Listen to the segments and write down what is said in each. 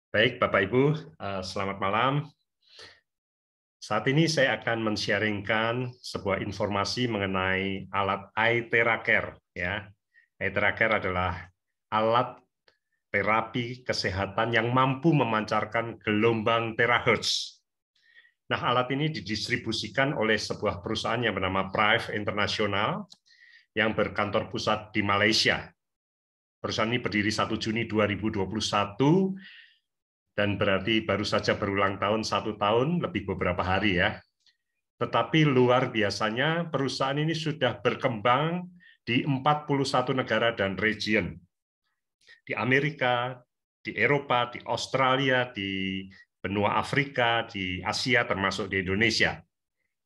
Baik, Bapak Ibu, selamat malam. Saat ini saya akan men-sharingkan sebuah informasi mengenai alat iTheraCare. Ya, iTheraCare adalah alat terapi kesehatan yang mampu memancarkan gelombang terahertz. Nah, alat ini didistribusikan oleh sebuah perusahaan yang bernama Prive International yang berkantor pusat di Malaysia. Perusahaan ini berdiri 1 Juni 2021 dan berarti baru saja berulang tahun 1 tahun lebih beberapa hari ya. Tetapi luar biasanya perusahaan ini sudah berkembang di 41 negara dan region. Di Amerika, di Eropa, di Australia, di benua Afrika, di Asia termasuk di Indonesia.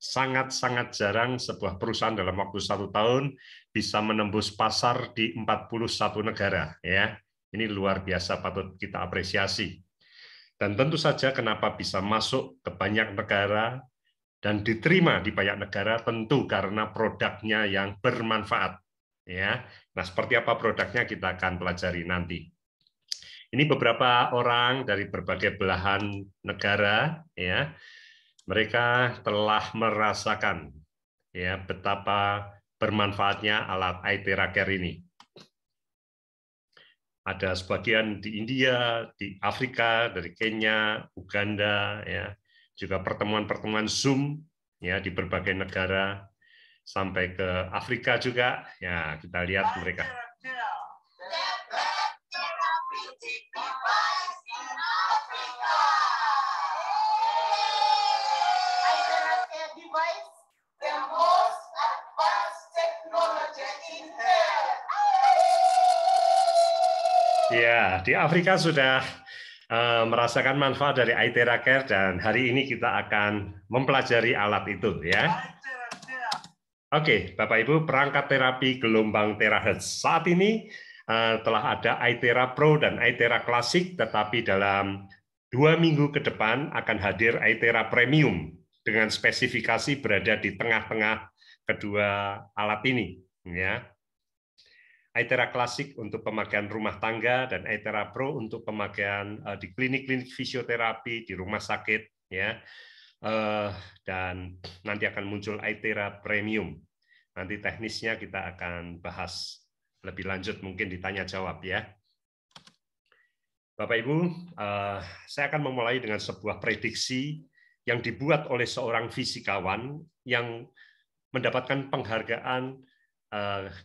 Sangat-sangat jarang sebuah perusahaan dalam waktu 1 tahun bisa menembus pasar di 41 negara ya. Ini luar biasa, patut kita apresiasi. Dan tentu saja kenapa bisa masuk ke banyak negara dan diterima di banyak negara tentu karena produknya yang bermanfaat. Ya, nah seperti apa produknya kita akan pelajari nanti. Ini beberapa orang dari berbagai belahan negara, ya, mereka telah merasakan ya betapa bermanfaatnya alat iTheraCare ini. Ada sebagian di India, di Afrika, dari Kenya, Uganda, ya, juga pertemuan-pertemuan Zoom ya di berbagai negara sampai ke Afrika juga. Ya, kita lihat mereka. Ya, di Afrika sudah merasakan manfaat dari iTheraCare dan hari ini kita akan mempelajari alat itu ya. Oke, Bapak Ibu, perangkat terapi gelombang terahertz. Saat ini telah ada iThera Pro dan iThera Classic, tetapi dalam 2 minggu ke depan akan hadir iThera Premium dengan spesifikasi berada di tengah-tengah kedua alat ini ya. iThera Classic untuk pemakaian rumah tangga dan iThera Pro untuk pemakaian di klinik-klinik fisioterapi, di rumah sakit, ya. Dan nanti akan muncul iThera Premium. Nanti teknisnya kita akan bahas lebih lanjut, mungkin ditanya jawab ya. Bapak Ibu, saya akan memulai dengan sebuah prediksi yang dibuat oleh seorang fisikawan yang mendapatkan penghargaan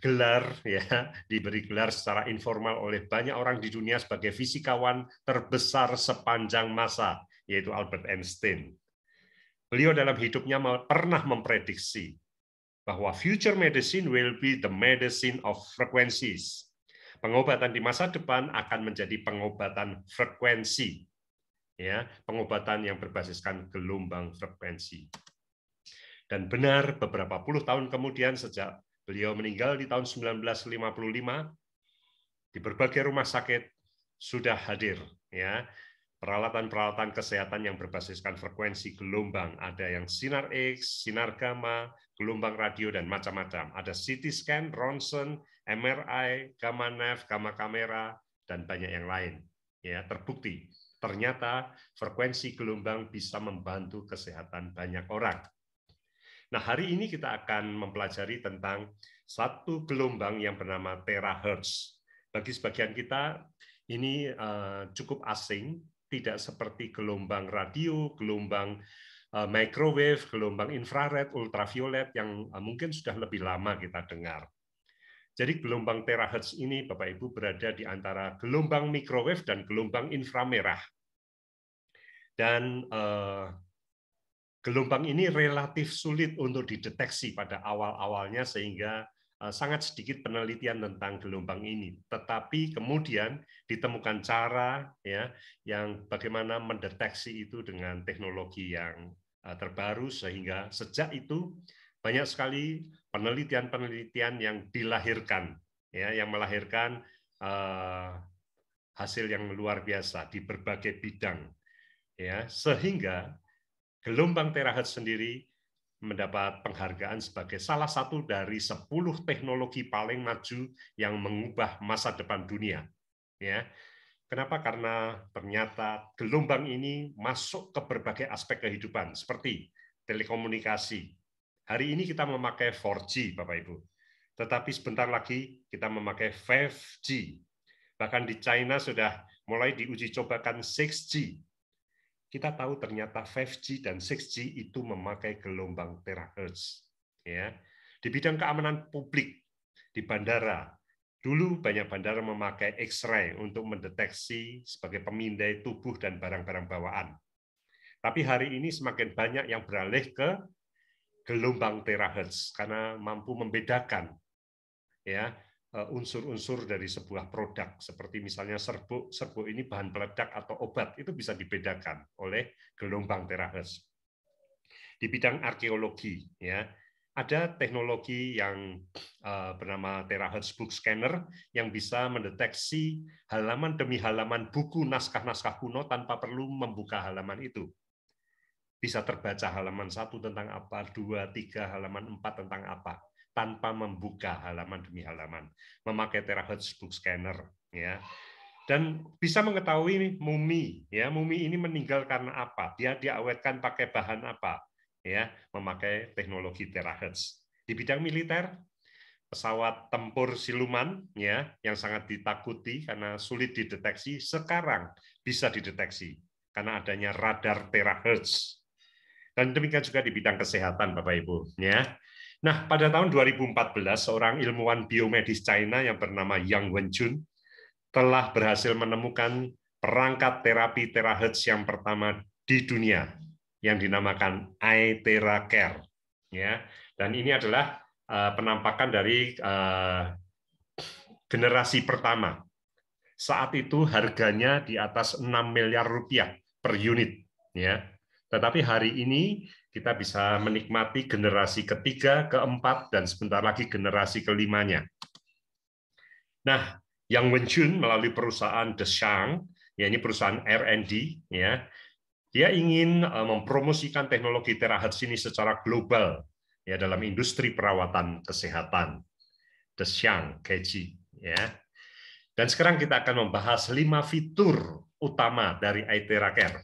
gelar ya, diberi gelar secara informal oleh banyak orang di dunia sebagai fisikawan terbesar sepanjang masa, yaitu Albert Einstein. Beliau dalam hidupnya pernah memprediksi bahwa future medicine will be the medicine of frequencies. Pengobatan di masa depan akan menjadi pengobatan frekuensi, ya, pengobatan yang berbasiskan gelombang frekuensi. Dan benar, beberapa puluh tahun kemudian sejak beliau meninggal di tahun 1955, di berbagai rumah sakit sudah hadir ya peralatan-peralatan kesehatan yang berbasiskan frekuensi gelombang. Ada yang sinar X, sinar gamma, gelombang radio, dan macam-macam. Ada CT scan, ronsen, MRI, gamma nav, gamma kamera, dan banyak yang lain. Ya, terbukti ternyata frekuensi gelombang bisa membantu kesehatan banyak orang. Nah, hari ini kita akan mempelajari tentang satu gelombang yang bernama terahertz. Bagi sebagian kita, ini cukup asing, tidak seperti gelombang radio, gelombang microwave, gelombang infrared, ultraviolet yang mungkin sudah lebih lama kita dengar. Jadi gelombang terahertz ini, Bapak Ibu, berada di antara gelombang microwave dan gelombang inframerah. Dan gelombang ini relatif sulit untuk dideteksi pada awal-awalnya sehingga sangat sedikit penelitian tentang gelombang ini. Tetapi kemudian ditemukan cara ya yang bagaimana mendeteksi itu dengan teknologi yang terbaru sehingga sejak itu banyak sekali penelitian-penelitian yang dilahirkan ya yang melahirkan hasil yang luar biasa di berbagai bidang ya sehingga gelombang terahertz sendiri mendapat penghargaan sebagai salah satu dari 10 teknologi paling maju yang mengubah masa depan dunia. Ya, Kenapa? Karena ternyata gelombang ini masuk ke berbagai aspek kehidupan, seperti telekomunikasi. Hari ini kita memakai 4G, Bapak Ibu. Tetapi sebentar lagi kita memakai 5G. Bahkan di China sudah mulai diuji cobakan 6G. Kita tahu ternyata 5G dan 6G itu memakai gelombang terahertz. Ya. Di bidang keamanan publik, di bandara, dulu banyak bandara memakai X-ray untuk mendeteksi sebagai pemindai tubuh dan barang-barang bawaan. Tapi hari ini semakin banyak yang beralih ke gelombang terahertz karena mampu membedakan ya unsur-unsur dari sebuah produk, seperti misalnya serbuk ini bahan peledak atau obat, itu bisa dibedakan oleh gelombang terahertz. Di bidang arkeologi, ya, ada teknologi yang bernama terahertz book scanner yang bisa mendeteksi halaman demi halaman buku naskah-naskah kuno tanpa perlu membuka halaman itu. Bisa terbaca halaman 1 tentang apa, 2, 3, halaman 4 tentang apa, tanpa membuka halaman demi halaman, memakai terahertz book scanner, ya. Dan bisa mengetahui mumi, ya, mumi ini meninggal karena apa, dia diawetkan pakai bahan apa, ya, memakai teknologi terahertz. Di bidang militer, pesawat tempur siluman, ya, yang sangat ditakuti karena sulit dideteksi, sekarang bisa dideteksi karena adanya radar terahertz. Dan demikian juga di bidang kesehatan, Bapak Ibu, ya. Nah, pada tahun 2014, seorang ilmuwan biomedis China yang bernama Yang Wenjun telah berhasil menemukan perangkat terapi terahertz yang pertama di dunia yang dinamakan iTeracare, ya. Dan ini adalah penampakan dari generasi pertama. Saat itu harganya di atas 6 miliar rupiah per unit, ya. Tetapi hari ini kita bisa menikmati generasi ketiga, keempat, dan sebentar lagi generasi kelimanya. Nah, Yang Wenjun melalui perusahaan Deshang, ya ini perusahaan R&D, ya, dia ingin mempromosikan teknologi terahertz ini secara global, ya, dalam industri perawatan kesehatan. Deshang, Keji, ya. Dan sekarang kita akan membahas 5 fitur utama dari iTeracare.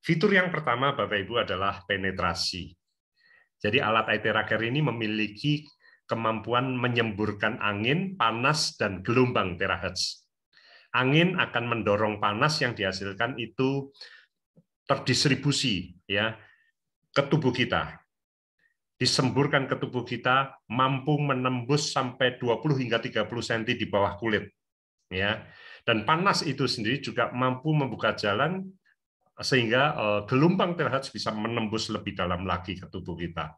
Fitur yang pertama, Bapak Ibu, adalah penetrasi. Jadi alat iTeracare ini memiliki kemampuan menyemburkan angin, panas, dan gelombang terahertz. Angin akan mendorong panas yang dihasilkan itu terdistribusi, ya, ke tubuh kita. Disemburkan ke tubuh kita, mampu menembus sampai 20 hingga 30 cm di bawah kulit, ya. Dan panas itu sendiri juga mampu membuka jalan sehingga gelombang terahertz bisa menembus lebih dalam lagi ke tubuh kita.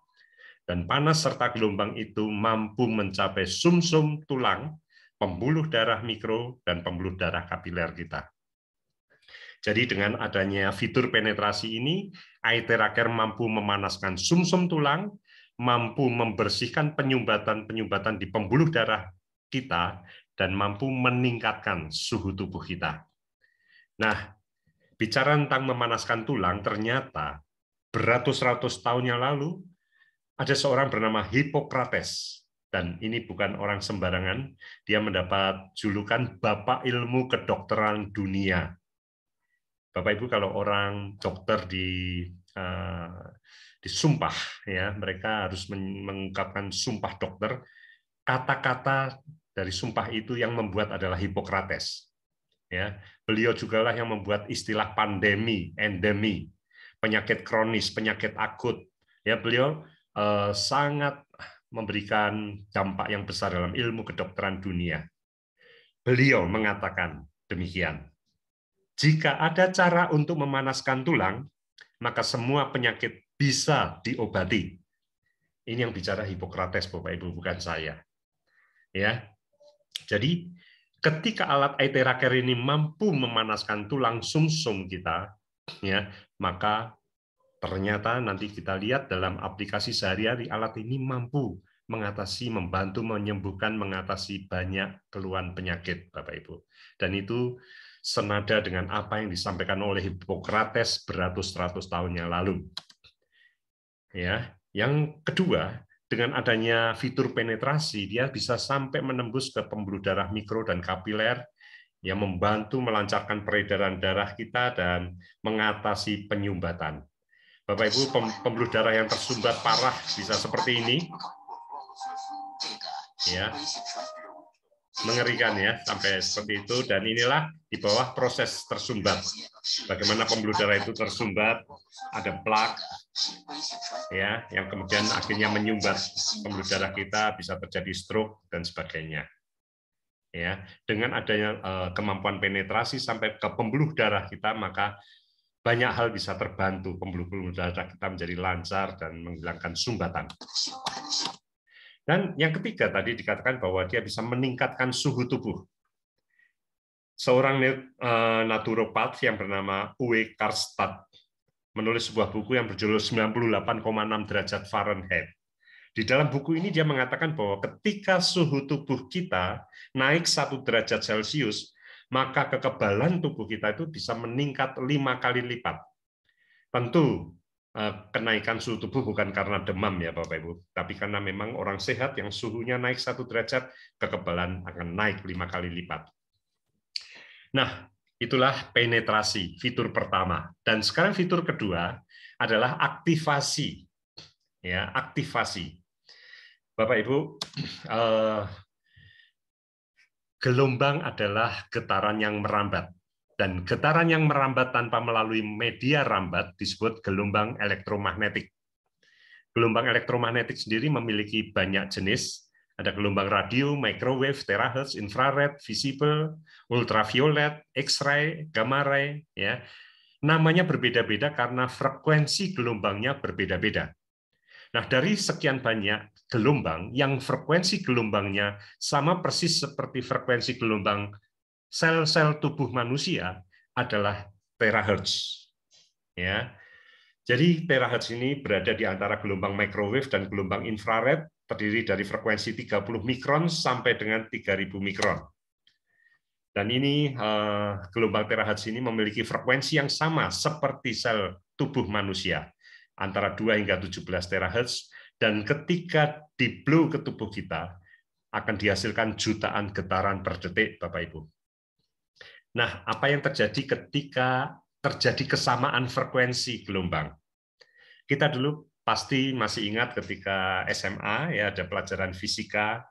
Dan panas serta gelombang itu mampu mencapai sumsum tulang, pembuluh darah mikro, dan pembuluh darah kapiler kita. Jadi dengan adanya fitur penetrasi ini, iTeracare mampu memanaskan sumsum tulang, mampu membersihkan penyumbatan-penyumbatan di pembuluh darah kita, dan mampu meningkatkan suhu tubuh kita. Nah, bicara tentang memanaskan tulang, ternyata beratus-ratus tahun yang lalu ada seorang bernama Hippocrates, dan ini bukan orang sembarangan, dia mendapat julukan Bapak Ilmu Kedokteran Dunia. Bapak Ibu, kalau orang dokter disumpah, ya, mereka harus mengungkapkan sumpah dokter, kata-kata dari sumpah itu yang membuat adalah Hippocrates. Ya, beliau jugalah yang membuat istilah pandemi, endemi, penyakit kronis, penyakit akut. Ya, beliau sangat memberikan dampak yang besar dalam ilmu kedokteran dunia. Beliau mengatakan demikian: jika ada cara untuk memanaskan tulang, maka semua penyakit bisa diobati. Ini yang bicara Hippocrates, Bapak Ibu, bukan saya. Ya, jadi ketika alat iTeracare ini mampu memanaskan tulang sumsum kita, ya, maka ternyata nanti kita lihat dalam aplikasi sehari-hari alat ini mampu membantu menyembuhkan, mengatasi banyak keluhan penyakit, Bapak Ibu. Dan itu senada dengan apa yang disampaikan oleh Hippocrates beratus-ratus tahun yang lalu. Ya, yang kedua, dengan adanya fitur penetrasi, dia bisa sampai menembus ke pembuluh darah mikro dan kapiler yang membantu melancarkan peredaran darah kita dan mengatasi penyumbatan. Bapak Ibu, pembuluh darah yang tersumbat parah bisa seperti ini. Ya. Mengerikan ya, sampai seperti itu. Dan inilah di bawah proses tersumbat. Bagaimana pembuluh darah itu tersumbat, ada plak ya, yang kemudian akhirnya menyumbat pembuluh darah kita, bisa terjadi stroke dan sebagainya. Ya, dengan adanya kemampuan penetrasi sampai ke pembuluh darah kita, maka banyak hal bisa terbantu, pembuluh darah kita menjadi lancar dan menghilangkan sumbatan. Dan yang ketiga tadi dikatakan bahwa dia bisa meningkatkan suhu tubuh. Seorang naturopat yang bernama Uwe Karstad menulis sebuah buku yang berjudul 98,6 derajat Fahrenheit. Di dalam buku ini dia mengatakan bahwa ketika suhu tubuh kita naik 1 derajat Celcius, maka kekebalan tubuh kita itu bisa meningkat 5 kali lipat. Tentu kenaikan suhu tubuh bukan karena demam ya Bapak Ibu, tapi karena memang orang sehat yang suhunya naik 1 derajat, kekebalan akan naik 5 kali lipat. Nah, itulah penetrasi, fitur pertama. Dan sekarang fitur kedua adalah aktivasi. Ya, aktivasi. Bapak Ibu, gelombang adalah getaran yang merambat. Dan getaran yang merambat tanpa melalui media rambat disebut gelombang elektromagnetik. Gelombang elektromagnetik sendiri memiliki banyak jenis. Ada gelombang radio, microwave, terahertz, infrared, visible, ultraviolet, X-ray, gamma ray. Ya. Namanya berbeda-beda karena frekuensi gelombangnya berbeda-beda. Nah, dari sekian banyak gelombang, yang frekuensi gelombangnya sama persis seperti frekuensi gelombang sel-sel tubuh manusia adalah terahertz. Ya. Jadi terahertz ini berada di antara gelombang microwave dan gelombang infrared, terdiri dari frekuensi 30 mikron sampai dengan 3000 mikron. Dan ini gelombang terahertz ini memiliki frekuensi yang sama seperti sel tubuh manusia, antara 2 hingga 17 terahertz, dan ketika di-blow ke tubuh kita akan dihasilkan jutaan getaran per detik, Bapak Ibu. Nah, apa yang terjadi ketika terjadi kesamaan frekuensi gelombang? Kita dulu pasti masih ingat ketika SMA ya ada pelajaran fisika,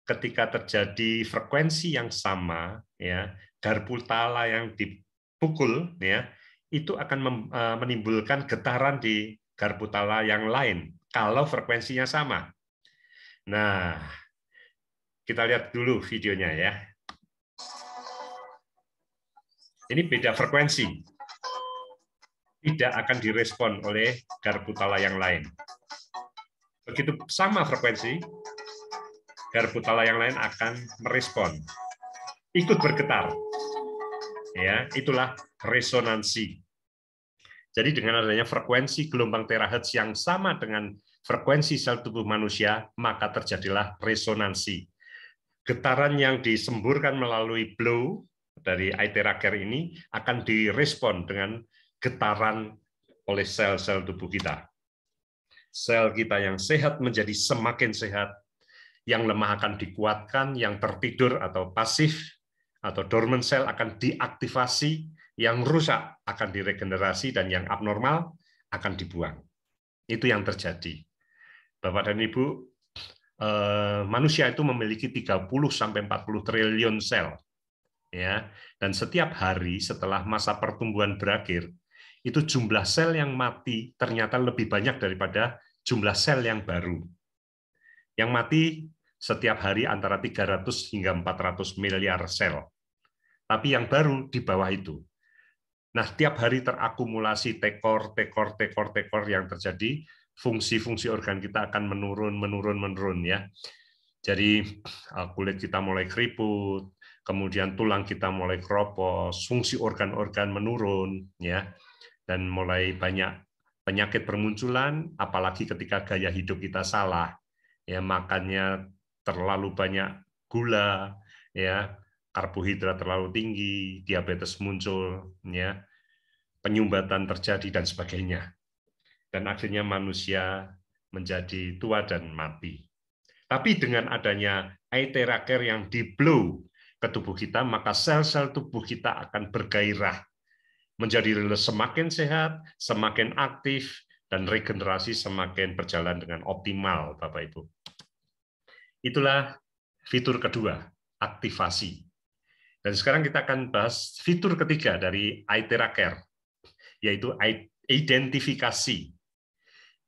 ketika terjadi frekuensi yang sama ya, garpu tala yang dipukul ya, itu akan menimbulkan getaran di garpu tala yang lain kalau frekuensinya sama. Nah, kita lihat dulu videonya ya. Ini beda frekuensi. Tidak akan direspon oleh garpu tala yang lain. Begitu sama frekuensi, garpu tala yang lain akan merespon, ikut bergetar. Ya, itulah resonansi. Jadi dengan adanya frekuensi gelombang terahertz yang sama dengan frekuensi sel tubuh manusia, maka terjadilah resonansi. Getaran yang disemburkan melalui blow dari Iteraker ini akan direspon dengan getaran oleh sel-sel tubuh kita. Sel kita yang sehat menjadi semakin sehat, yang lemah akan dikuatkan, yang tertidur atau pasif atau dormant cell akan diaktifasi, yang rusak akan diregenerasi, dan yang abnormal akan dibuang. Itu yang terjadi. Bapak dan Ibu, manusia itu memiliki 30-40 triliun sel. Ya, dan setiap hari setelah masa pertumbuhan berakhir, itu jumlah sel yang mati ternyata lebih banyak daripada jumlah sel yang baru. Yang mati setiap hari antara 300 hingga 400 miliar sel. Tapi yang baru di bawah itu. Nah, tiap hari terakumulasi tekor yang terjadi, fungsi-fungsi organ kita akan menurun ya. Jadi kulit kita mulai keriput, kemudian tulang kita mulai keropos, fungsi organ-organ menurun ya, dan mulai banyak penyakit bermunculan, apalagi ketika gaya hidup kita salah, ya makannya terlalu banyak gula, ya karbohidrat terlalu tinggi, diabetes muncul, ya penyumbatan terjadi dan sebagainya, dan akhirnya manusia menjadi tua dan mati. Tapi dengan adanya Iteraker yang di-blow ke tubuh kita, maka sel-sel tubuh kita akan bergairah, menjadi semakin sehat, semakin aktif, dan regenerasi semakin berjalan dengan optimal, Bapak Ibu. Itulah fitur kedua, aktivasi. Dan sekarang kita akan bahas fitur ketiga dari iTera Care, yaitu identifikasi.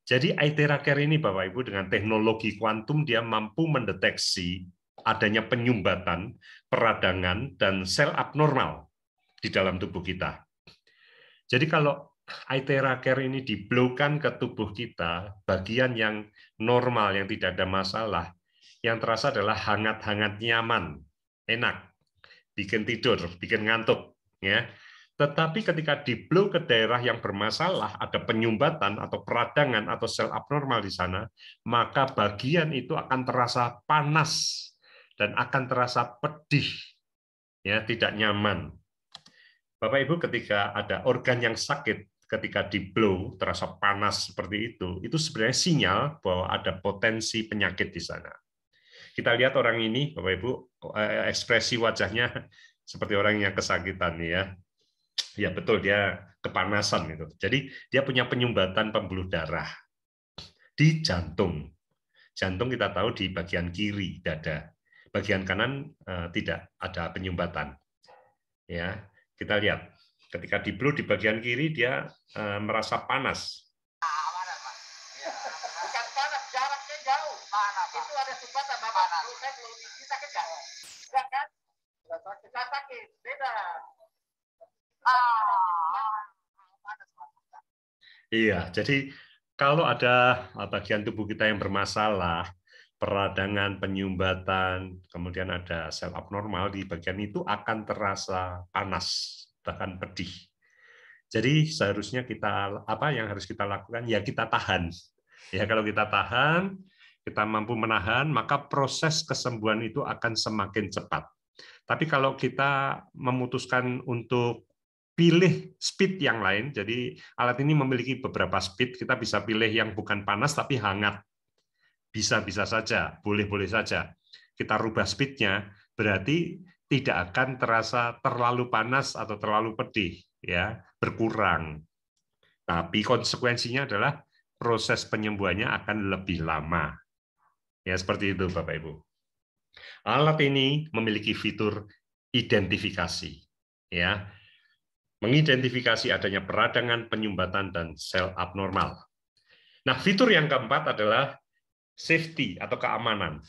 Jadi iTera Care ini, Bapak Ibu, dengan teknologi kuantum dia mampu mendeteksi adanya penyumbatan, peradangan, dan sel abnormal di dalam tubuh kita. Jadi kalau iTera Care ini di-blow-kan ke tubuh kita, bagian yang normal, yang tidak ada masalah, yang terasa adalah hangat-hangat nyaman, enak, bikin tidur, bikin ngantuk. Ya. Tetapi ketika di-blow ke daerah yang bermasalah, ada penyumbatan atau peradangan atau sel abnormal di sana, maka bagian itu akan terasa panas dan akan terasa pedih, ya, tidak nyaman. Bapak Ibu, ketika ada organ yang sakit, ketika di-blow terasa panas seperti itu sebenarnya sinyal bahwa ada potensi penyakit di sana. Kita lihat orang ini, Bapak Ibu, ekspresi wajahnya seperti orang yang kesakitan, ya. Ya betul, dia kepanasan itu. Jadi dia punya penyumbatan pembuluh darah di jantung. Jantung kita tahu di bagian kiri dada, bagian kanan tidak ada penyumbatan. Ya, kita lihat ketika di-blow di bagian kiri dia merasa panas. Bukan panas, jaraknya jauh. Panas. Itu ada sumbatan, Bapak. Saya belum bisa kerja. Enggak kan? Tidak sakit, beda. Iya, jadi kalau ada bagian tubuh kita yang bermasalah, peradangan, penyumbatan, kemudian ada sel abnormal di bagian itu akan terasa panas, bahkan pedih. Jadi seharusnya kita apa yang harus kita lakukan? Ya kita tahan. Ya kalau kita tahan, kita mampu menahan, maka proses kesembuhan itu akan semakin cepat. Tapi kalau kita memutuskan untuk pilih speed yang lain, jadi alat ini memiliki beberapa speed, kita bisa pilih yang bukan panas tapi hangat. Bisa-bisa saja, boleh-boleh saja. Kita rubah speednya, berarti tidak akan terasa terlalu panas atau terlalu pedih, ya, berkurang. Tapi konsekuensinya adalah proses penyembuhannya akan lebih lama. Ya, seperti itu Bapak Ibu. Alat ini memiliki fitur identifikasi, ya. Mengidentifikasi adanya peradangan, penyumbatan, dan sel abnormal. Nah, fitur yang keempat adalah safety atau keamanan.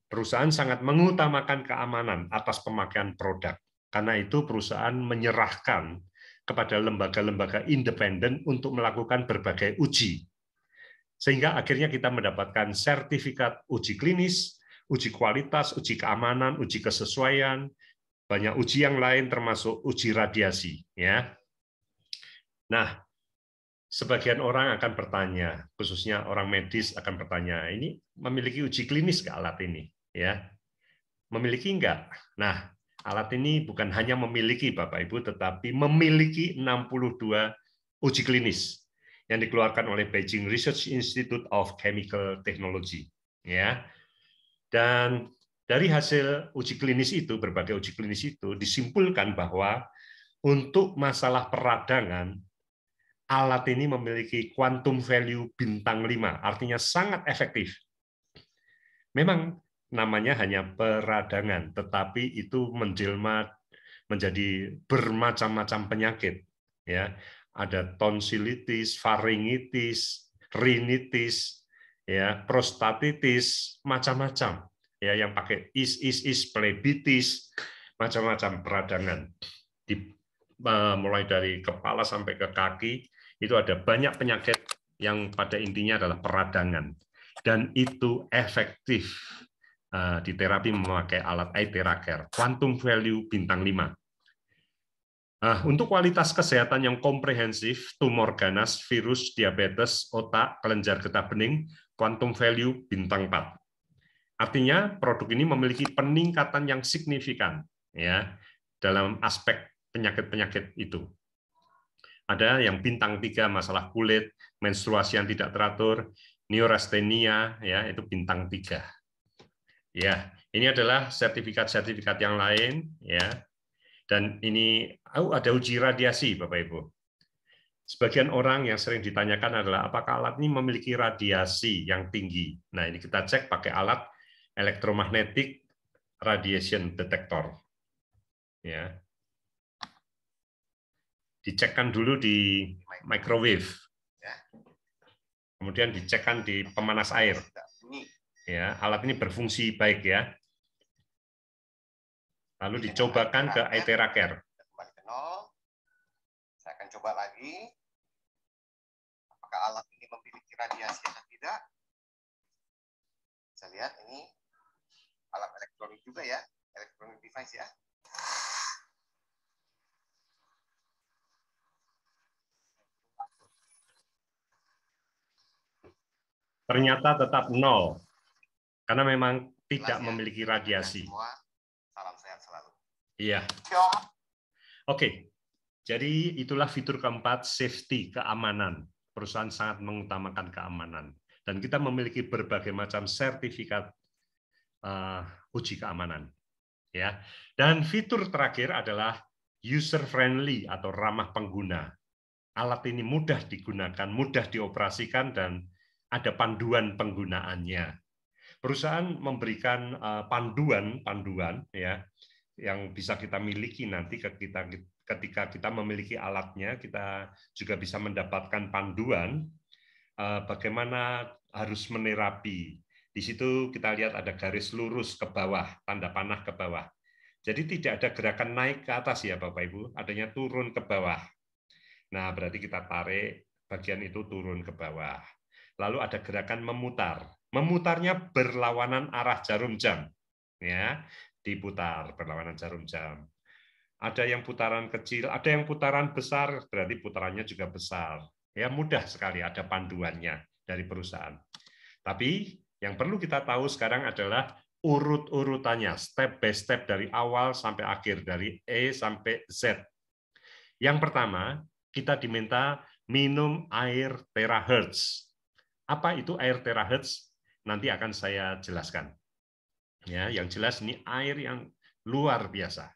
Perusahaan sangat mengutamakan keamanan atas pemakaian produk. Karena itu perusahaan menyerahkan kepada lembaga-lembaga independen untuk melakukan berbagai uji. Sehingga akhirnya kita mendapatkan sertifikat uji klinis, uji kualitas, uji keamanan, uji kesesuaian, banyak uji yang lain termasuk uji radiasi, ya. Nah, sebagian orang akan bertanya, khususnya orang medis akan bertanya, ini memiliki uji klinis ke alat ini, ya? Memiliki enggak? Nah, alat ini bukan hanya memiliki Bapak Ibu, tetapi memiliki 62 uji klinis yang dikeluarkan oleh Beijing Research Institute of Chemical Technology, ya. Dan dari hasil uji klinis itu, berbagai uji klinis itu, disimpulkan bahwa untuk masalah peradangan, alat ini memiliki quantum value bintang 5, artinya sangat efektif. Memang namanya hanya peradangan, tetapi itu menjelma menjadi bermacam-macam penyakit. Ya, ada tonsilitis, faringitis, rinitis, ya, prostatitis, macam-macam. Ya, yang pakai is, plebitis, macam-macam peradangan. Mulai dari kepala sampai ke kaki, itu ada banyak penyakit yang pada intinya adalah peradangan. Dan itu efektif di terapi memakai alat iTera Care, quantum value bintang 5. Untuk kualitas kesehatan yang komprehensif, tumor ganas, virus, diabetes, otak, kelenjar getah bening, quantum value bintang 4. Artinya produk ini memiliki peningkatan yang signifikan, ya, dalam aspek penyakit-penyakit itu. Ada yang bintang 3, masalah kulit, menstruasi yang tidak teratur, neurastenia, ya, itu bintang 3. Ya, Ini adalah sertifikat-sertifikat yang lain, ya. Dan ini ada uji radiasi, Bapak Ibu. Sebagian orang yang sering ditanyakan adalah apakah alat ini memiliki radiasi yang tinggi. Nah, ini kita cek pakai alat elektromagnetic radiation detector. Ya. Dicekkan dulu di microwave. Kemudian dicekkan di pemanas air. Ya, alat ini berfungsi baik ya. Lalu dicobakan ke Iteraker. Kembali ke 0. Saya akan coba lagi. Apakah alat ini memiliki radiasi atau tidak? Bisa lihat ini alat elektronik juga ya, elektronik device ya. Ternyata tetap 0, karena memang tidak Jelas, ya? memiliki radiasi. Semua, salam sehat selalu. Iya. Oke, jadi itulah fitur keempat, safety, keamanan. Perusahaan sangat mengutamakan keamanan. Dan kita memiliki berbagai macam sertifikat uji keamanan. Ya. Dan fitur terakhir adalah user friendly atau ramah pengguna. Alat ini mudah digunakan, mudah dioperasikan, dan ada panduan penggunaannya. Perusahaan memberikan panduan ya yang bisa kita miliki nanti ketika kita memiliki alatnya, kita juga bisa mendapatkan panduan bagaimana harus menerapi. Di situ kita lihat ada garis lurus ke bawah, tanda panah ke bawah. Jadi tidak ada gerakan naik ke atas ya Bapak Ibu, adanya turun ke bawah. Nah, berarti kita tarik bagian itu turun ke bawah. Lalu ada gerakan memutar. Memutarnya berlawanan arah jarum jam. Ya, diputar berlawanan jarum jam. Ada yang putaran kecil, ada yang putaran besar, berarti putarannya juga besar. Ya, mudah sekali, ada panduannya dari perusahaan. Tapi yang perlu kita tahu sekarang adalah urut-urutannya, step by step dari awal sampai akhir, dari E sampai Z. Yang pertama, kita diminta minum air terahertz. Apa itu air terahertz? Nanti akan saya jelaskan. Ya, yang jelas ini air yang luar biasa.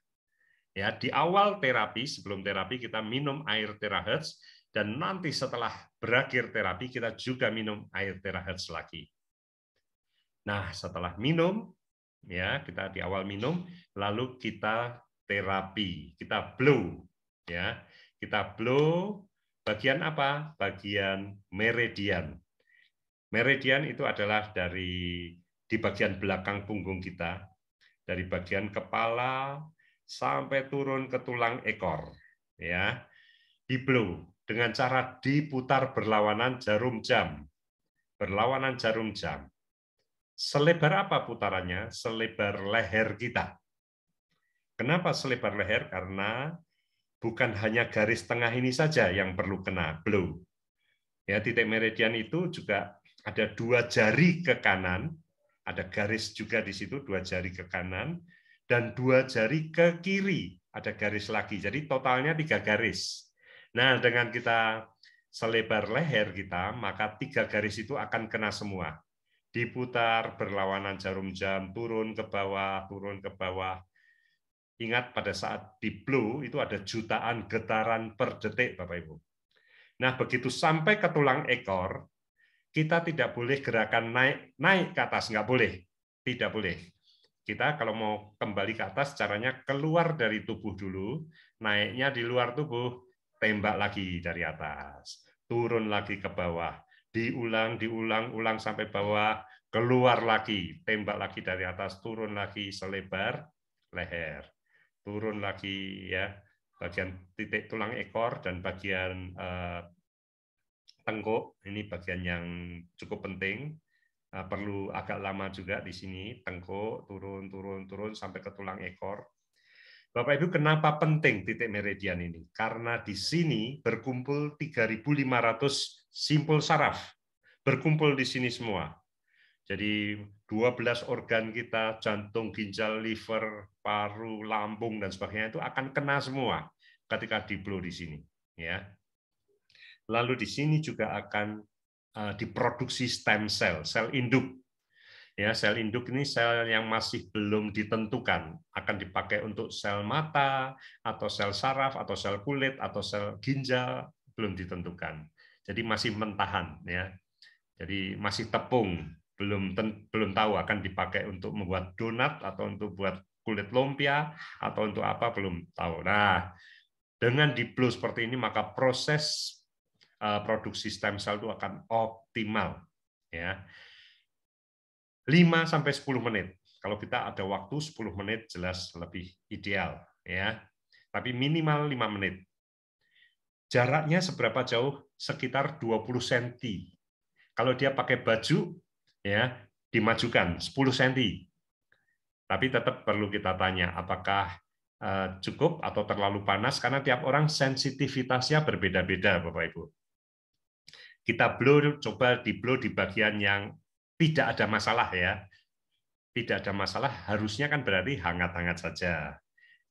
Ya, di awal terapi, sebelum terapi kita minum air terahertz, dan nanti setelah berakhir terapi kita juga minum air terahertz lagi. Nah, setelah minum, ya kita di awal minum, lalu kita terapi, kita blow, ya kita blow. Bagian apa? Bagian meridian. Meridian itu adalah di bagian belakang punggung kita, dari bagian kepala sampai turun ke tulang ekor, ya. Di blow dengan cara diputar berlawanan jarum jam. Berlawanan jarum jam. Selebar apa putarannya? Selebar leher kita. Kenapa selebar leher? Karena bukan hanya garis tengah ini saja yang perlu kena blow. Ya, titik meridian itu juga ada 2 jari ke kanan, ada garis juga di situ 2 jari ke kanan, dan 2 jari ke kiri, ada garis lagi. Jadi totalnya 3 garis. Nah, dengan kita selebar leher kita, maka 3 garis itu akan kena semua. Diputar berlawanan jarum jam, turun ke bawah, turun ke bawah. Ingat pada saat di blow itu ada jutaan getaran per detik, Bapak Ibu. Nah, begitu sampai ke tulang ekor, kita tidak boleh gerakan naik ke atas, nggak boleh, tidak boleh. Kita kalau mau kembali ke atas, caranya keluar dari tubuh dulu, naiknya di luar tubuh, tembak lagi dari atas, turun lagi ke bawah, diulang sampai bawah, keluar lagi, tembak lagi dari atas, turun lagi selebar leher, turun lagi ya. Bagian titik tulang ekor dan bagian tengkuk, ini bagian yang cukup penting, perlu agak lama juga di sini, tengkuk turun sampai ke tulang ekor. Bapak Ibu, kenapa penting titik meridian ini? Karena di sini berkumpul 3.500 simpul saraf, berkumpul di sini semua. Jadi 12 organ kita, jantung, ginjal, liver, paru, lambung, dan sebagainya itu akan kena semua ketika di blow di sini. Ya. Lalu di sini juga akan diproduksi stem cell, sel induk. Ya, sel induk ini sel yang masih belum ditentukan akan dipakai untuk sel mata atau sel saraf atau sel kulit atau sel ginjal, belum ditentukan. Jadi masih mentahan ya. Jadi masih tepung, belum tahu akan dipakai untuk membuat donat atau untuk buat kulit lumpia atau untuk apa, belum tahu. Nah, dengan di-blow seperti ini maka proses produksi stem cell itu akan optimal ya. 5-10 menit. Kalau kita ada waktu 10 menit jelas lebih ideal ya. Tapi minimal 5 menit. Jaraknya seberapa jauh? Sekitar 20 cm. Kalau dia pakai baju ya, dimajukan 10 cm. Tapi tetap perlu kita tanya apakah cukup atau terlalu panas, karena tiap orang sensitivitasnya berbeda-beda, Bapak Ibu. Kita blow, coba di-blow di bagian yang tidak ada masalah ya. Tidak ada masalah, harusnya kan berarti hangat-hangat saja.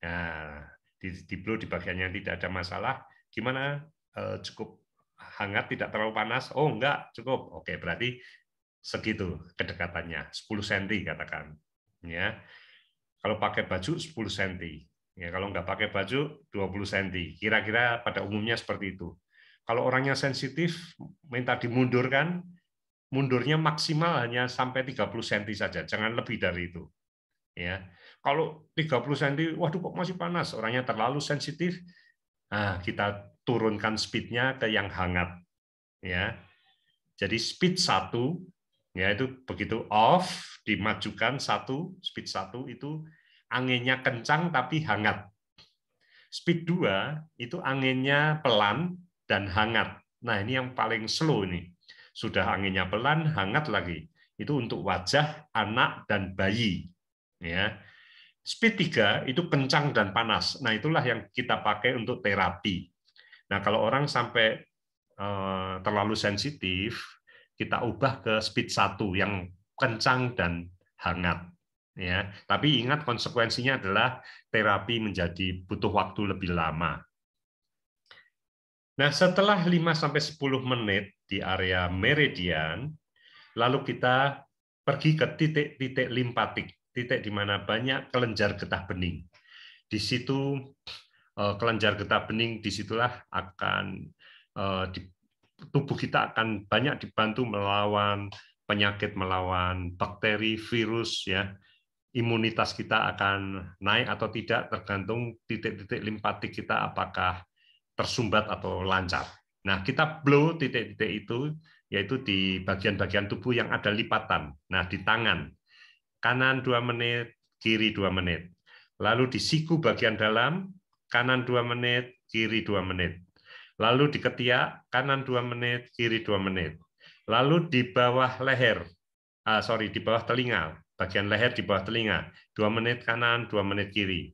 Nah, di-blow di bagian yang tidak ada masalah, gimana? Cukup hangat, tidak terlalu panas? Oh, enggak, cukup. Oke, berarti segitu kedekatannya, 10 cm katakan. Ya. Kalau pakai baju 10 cm. Ya, kalau nggak pakai baju 20 cm. Kira-kira pada umumnya seperti itu. Kalau orangnya sensitif, minta dimundurkan, mundurnya maksimal hanya sampai 30 cm saja, jangan lebih dari itu. Ya. Kalau 30 cm, waduh kok masih panas, orangnya terlalu sensitif, nah, kita turunkan speed-nya ke yang hangat. Ya. Jadi speed 1, ya itu begitu off, dimajukan 1, speed 1 itu anginnya kencang tapi hangat. Speed 2 itu anginnya pelan dan hangat. Nah, ini yang paling slow ini. Sudah anginnya pelan, hangat lagi. Itu untuk wajah, anak, dan bayi. Ya. Speed 3 itu kencang dan panas. Nah, itulah yang kita pakai untuk terapi. Nah, kalau orang sampai terlalu sensitif, kita ubah ke speed 1 yang kencang dan hangat. Ya, tapi ingat konsekuensinya adalah terapi menjadi butuh waktu lebih lama. Nah, setelah 5-10 menit di area meridian, lalu kita pergi ke titik-titik limpatik, titik di mana banyak kelenjar getah bening. Di situ kelenjar getah bening, disitulah akan tubuh kita akan banyak dibantu melawan penyakit, melawan bakteri, virus ya. Imunitas kita akan naik atau tidak tergantung titik-titik limpatik kita apakah tersumbat atau lancar. Nah, kita blow titik-titik itu yaitu di bagian-bagian tubuh yang ada lipatan. Nah, di tangan. Kanan 2 menit, kiri 2 menit. Lalu di siku bagian dalam, kanan 2 menit, kiri 2 menit. Lalu di ketiak, kanan 2 menit, kiri 2 menit. Lalu di bawah leher, di bawah telinga, bagian leher di bawah telinga, 2 menit kanan, 2 menit kiri.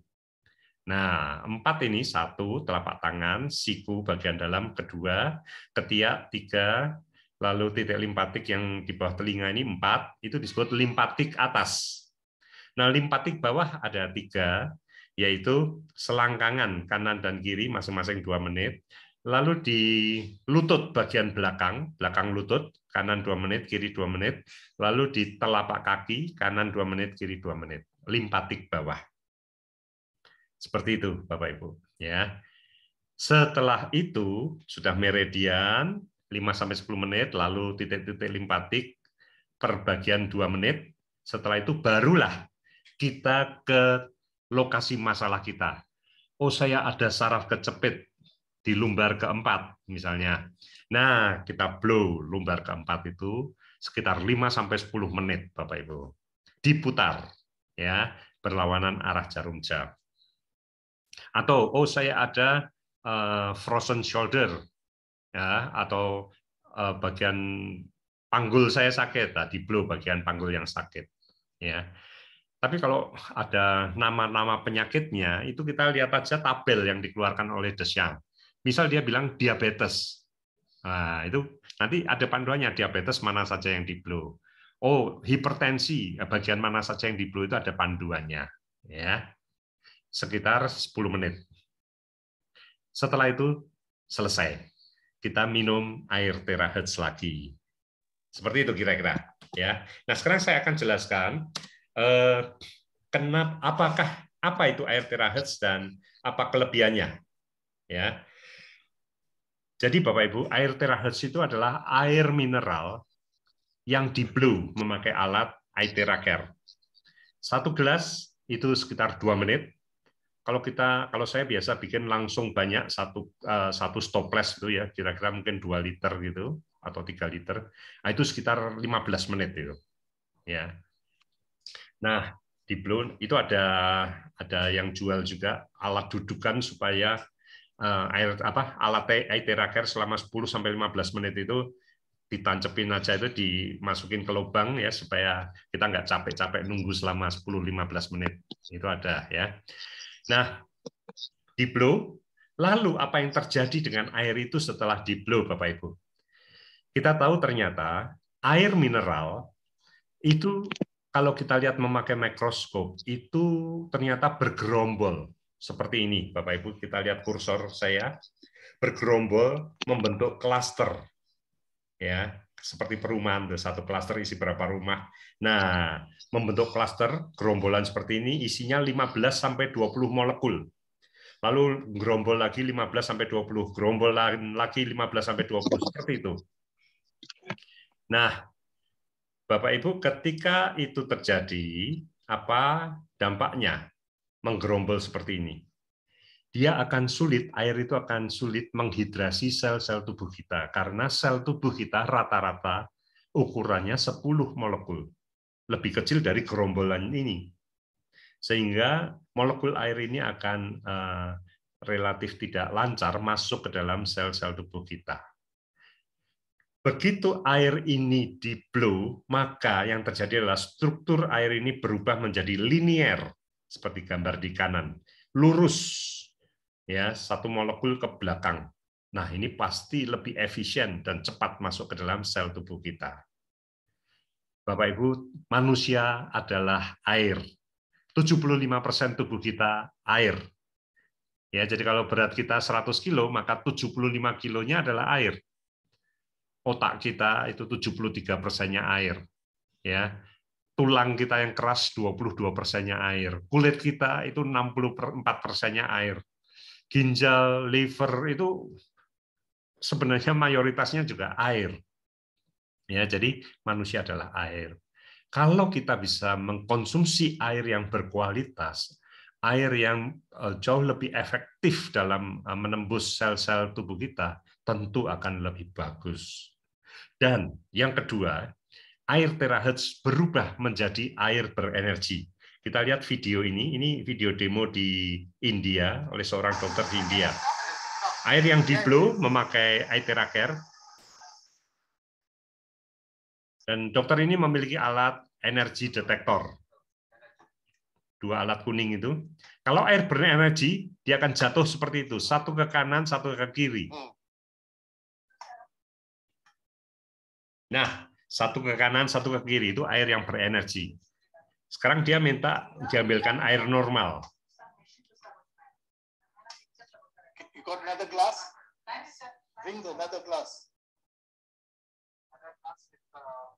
Nah, 4 ini, 1, telapak tangan, siku bagian dalam, 2, ketiak, 3, lalu titik limpatik yang di bawah telinga ini 4, itu disebut limpatik atas. Nah, limpatik bawah ada 3, yaitu selangkangan kanan dan kiri masing-masing 2 menit. Lalu di lutut bagian belakang, belakang lutut, kanan 2 menit, kiri 2 menit. Lalu di telapak kaki, kanan 2 menit, kiri 2 menit. Limpatik bawah. Seperti itu, Bapak Ibu. Ya. Setelah itu, sudah meridian, 5-10 menit, lalu titik-titik limpatik per bagian 2 menit. Setelah itu barulah kita ke lokasi masalah kita. Oh, saya ada saraf kecepit di lumbar keempat misalnya. Nah, kita blow lumbar keempat itu sekitar 5-10 menit, Bapak Ibu. Diputar ya, berlawanan arah jarum jam. Atau oh, saya ada frozen shoulder ya, atau bagian panggul saya sakit, di blow bagian panggul yang sakit ya. Tapi kalau ada nama-nama penyakitnya, itu kita lihat aja tabel yang dikeluarkan oleh Desyang. Misal dia bilang diabetes. Nah, itu nanti ada panduannya, diabetes mana saja yang di-blow. Oh, hipertensi, bagian mana saja yang di-blow itu ada panduannya. Ya, sekitar 10 menit. Setelah itu selesai. Kita minum air terahertz lagi. Seperti itu kira-kira. Ya. Nah, sekarang saya akan jelaskan apa itu air terahertz dan apa kelebihannya. Ya. Jadi Bapak Ibu, air terahertz itu adalah air mineral yang di blow memakai alat Aiteraker. Satu gelas itu sekitar 2 menit. Kalau saya biasa bikin langsung banyak satu stoples itu ya, kira-kira mungkin 2 liter gitu atau 3 liter. Nah, itu sekitar 15 menit itu. Ya. Nah, di blow itu ada yang jual juga alat dudukan supaya alat Aiteraker selama 10 sampai 15 menit itu ditancepin aja, itu dimasukin ke lubang ya supaya kita nggak capek-capek nunggu selama 10-15 menit. Itu ada ya. Nah, di blow, lalu apa yang terjadi dengan air itu setelah di blow, Bapak Ibu? Kita tahu ternyata air mineral itu kalau kita lihat memakai mikroskop itu ternyata bergerombol seperti ini, Bapak Ibu. Kita lihat kursor saya bergerombol membentuk klaster, ya seperti perumahan, satu klaster isi berapa rumah. Nah, membentuk klaster gerombolan seperti ini isinya 15 sampai 20 molekul. Lalu gerombol lagi 15 sampai 20, gerombol lagi 15 sampai 20 seperti itu. Nah, Bapak Ibu, ketika itu terjadi, apa dampaknya menggerombol seperti ini? Air itu akan sulit menghidrasi sel-sel tubuh kita, karena sel tubuh kita rata-rata ukurannya 10 molekul, lebih kecil dari gerombolan ini. Sehingga molekul air ini akan relatif tidak lancar masuk ke dalam sel-sel tubuh kita. Begitu air ini di blow, maka yang terjadi adalah struktur air ini berubah menjadi linier, seperti gambar di kanan, lurus, ya satu molekul ke belakang. Nah, ini pasti lebih efisien dan cepat masuk ke dalam sel tubuh kita. Bapak Ibu, manusia adalah air. 75% tubuh kita air. Ya, jadi kalau berat kita 100 kilo, maka 75 kilonya adalah air. Otak kita itu 73%-nya air. Ya. Tulang kita yang keras 22%-nya air. Kulit kita itu 64%-nya air. Ginjal, liver itu sebenarnya mayoritasnya juga air. Ya, jadi manusia adalah air. Kalau kita bisa mengkonsumsi air yang berkualitas, air yang jauh lebih efektif dalam menembus sel-sel tubuh kita, tentu akan lebih bagus. Dan yang kedua, air terahertz berubah menjadi air berenergi. Kita lihat video ini video demo di India oleh seorang dokter di India. Air yang di blow memakai Aiteraker, dan dokter ini memiliki alat energi detektor. 2 alat kuning itu. Kalau air berenergi, dia akan jatuh seperti itu, satu ke kanan, satu ke kiri. Nah, satu ke kanan, satu ke kiri itu air yang berenergi. Sekarang dia minta diambilkan air normal. You got another glass? Bring another glass.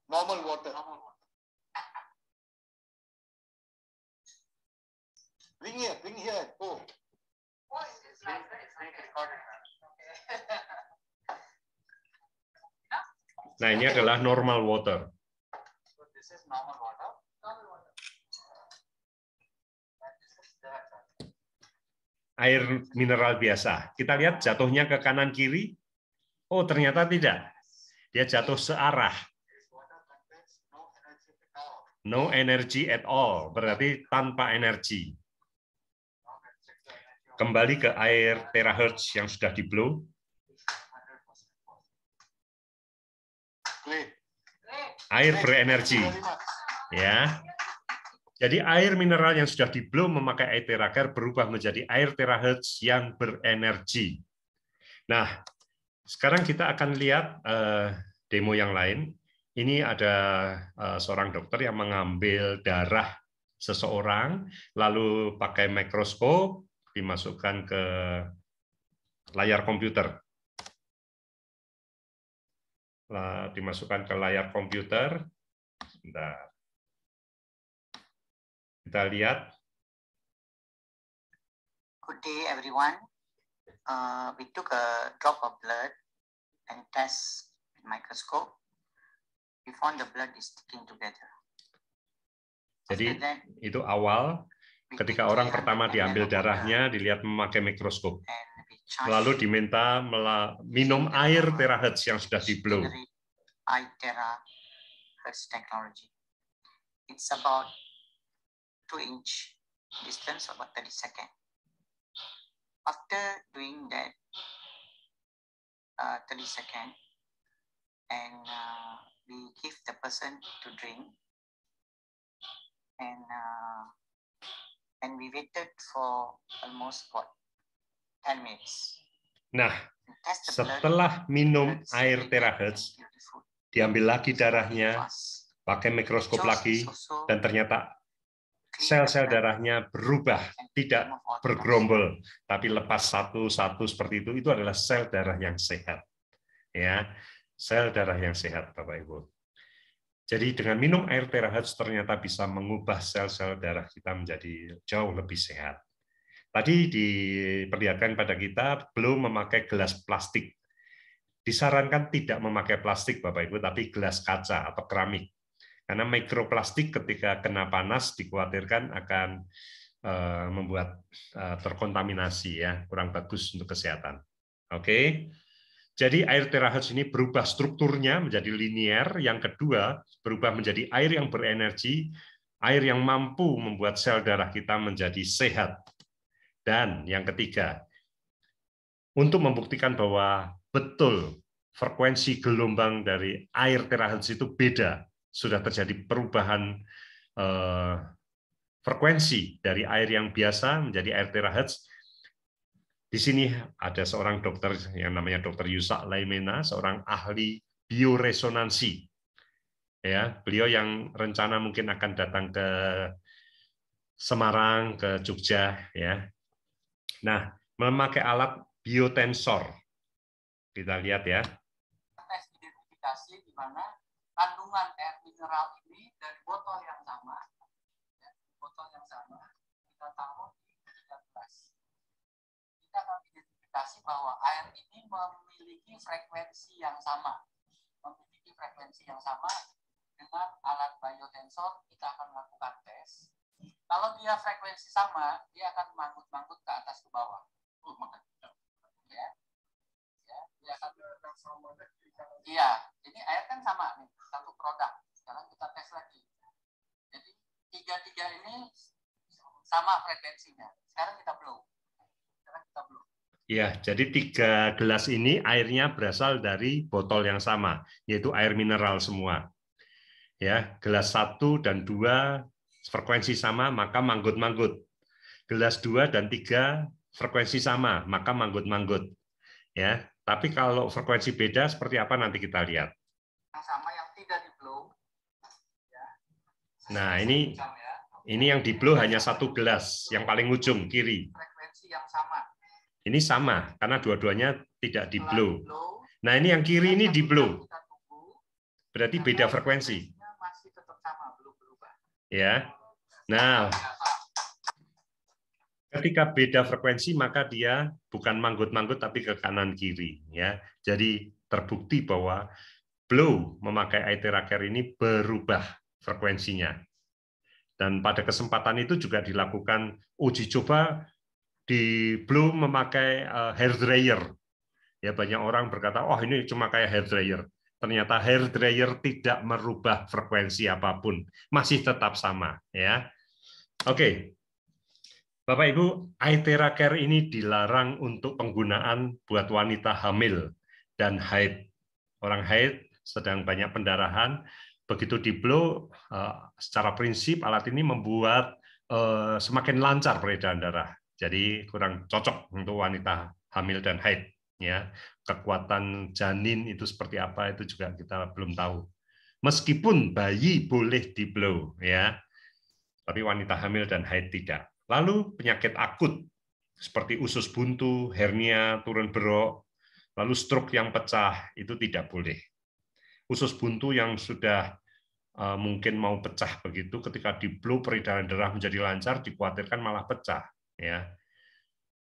Normal water. Bring here. Oh. Nah, ini adalah normal water. Air mineral biasa. Kita lihat jatuhnya ke kanan kiri. Oh, ternyata tidak. Dia jatuh searah. No energy at all, berarti tanpa energi. Kembali ke air terahertz yang sudah di blow. Air berenergi. Ya. Jadi air mineral yang sudah di blow memakai Aiteraker berubah menjadi air terahertz yang berenergi. Nah, sekarang kita akan lihat demo yang lain. Ini ada seorang dokter yang mengambil darah seseorang, lalu pakai mikroskop, dimasukkan ke layar komputer. Dimasukkan ke layar komputer. Bentar. Kita lihat. Good day, everyone. We took a drop of blood and test with microscope. We found the blood is sticking together. Jadi itu awal ketika orang pertama diambil darahnya, dilihat memakai mikroskop. Lalu diminta minum air terahertz yang sudah di-blow. Air terahertz technology. It's about 2-inch distance, about 30 seconds. After doing that 30 seconds, and we give the person to drink, and we waited for almost 10 minutes. Nah, setelah minum air terahertz, diambil lagi darahnya, pakai mikroskop lagi, dan ternyata sel-sel darahnya berubah, tidak bergerombol, tapi lepas satu-satu seperti itu adalah sel darah yang sehat. Ya, sel darah yang sehat, Bapak Ibu. Jadi dengan minum air terahertz ternyata bisa mengubah sel-sel darah kita menjadi jauh lebih sehat. Tadi diperlihatkan pada kita belum memakai gelas plastik. Disarankan tidak memakai plastik, Bapak Ibu, tapi gelas kaca atau keramik. Karena mikroplastik ketika kena panas dikhawatirkan akan membuat terkontaminasi, ya, kurang bagus untuk kesehatan. Oke. Jadi air terahertz ini berubah strukturnya menjadi linier. Yang kedua, berubah menjadi air yang berenergi, air yang mampu membuat sel darah kita menjadi sehat. Dan yang ketiga, untuk membuktikan bahwa betul frekuensi gelombang dari air terahertz itu beda, sudah terjadi perubahan frekuensi dari air yang biasa menjadi air terahertz. Di sini ada seorang dokter yang namanya Dr. Yusak Laimena, seorang ahli bioresonansi. Ya, beliau yang rencana mungkin akan datang ke Semarang, ke Jogja, ya. Nah, memakai alat biotensor. Kita lihat ya. Tes identifikasi di mana kandungan air mineral ini dari botol yang sama, ya, kita taruh di 13. Kita akan identifikasi bahwa air ini memiliki frekuensi yang sama, dengan alat biotensor. Kita akan melakukan tes. Kalau dia frekuensi sama, dia akan manggut-manggut ke atas ke bawah. Ya, dia akan. Iya, ini air kan sama nih, satu produk. Sekarang kita tes lagi. Jadi tiga ini sama frekuensinya. Sekarang kita blow. Ya, jadi 3 gelas ini airnya berasal dari botol yang sama, yaitu air mineral semua. Ya, gelas 1 dan 2 frekuensi sama, maka manggut-manggut. Gelas 2 dan 3 frekuensi sama, maka manggut-manggut. Ya, tapi kalau frekuensi beda seperti apa nanti kita lihat. Yang sama yang tidak di blow. Ya. Nah, ini yang di blow hanya 1 gelas, yang paling ujung kiri. Frekuensi yang sama. Ini sama karena dua-duanya tidak di blow. Nah, ini yang kiri ini di blow. Berarti beda frekuensi. Masih tetap sama, belum berubah. Ya. Nah, ketika beda frekuensi maka dia bukan manggut-manggut tapi ke kanan kiri, ya. Jadi terbukti bahwa blow memakai air terahertz ini berubah frekuensinya. Dan pada kesempatan itu juga dilakukan uji coba di blow memakai hair dryer. Ya, banyak orang berkata, "Oh, ini cuma kayak hair dryer." Ternyata hair dryer tidak merubah frekuensi apapun, masih tetap sama, ya. Oke. Bapak Ibu, air terahertz ini dilarang untuk penggunaan buat wanita hamil dan haid. Orang haid sedang banyak pendarahan, begitu di blow, secara prinsip alat ini membuat semakin lancar peredaran darah. Jadi kurang cocok untuk wanita hamil dan haid. Ya, kekuatan janin itu seperti apa itu juga kita belum tahu. Meskipun bayi boleh di blow, ya, tapi wanita hamil dan haid tidak. Lalu penyakit akut seperti usus buntu, hernia, turun berok, lalu stroke yang pecah itu tidak boleh. Usus buntu yang sudah mungkin mau pecah begitu, ketika di blow peredaran darah menjadi lancar, dikhawatirkan malah pecah. Ya,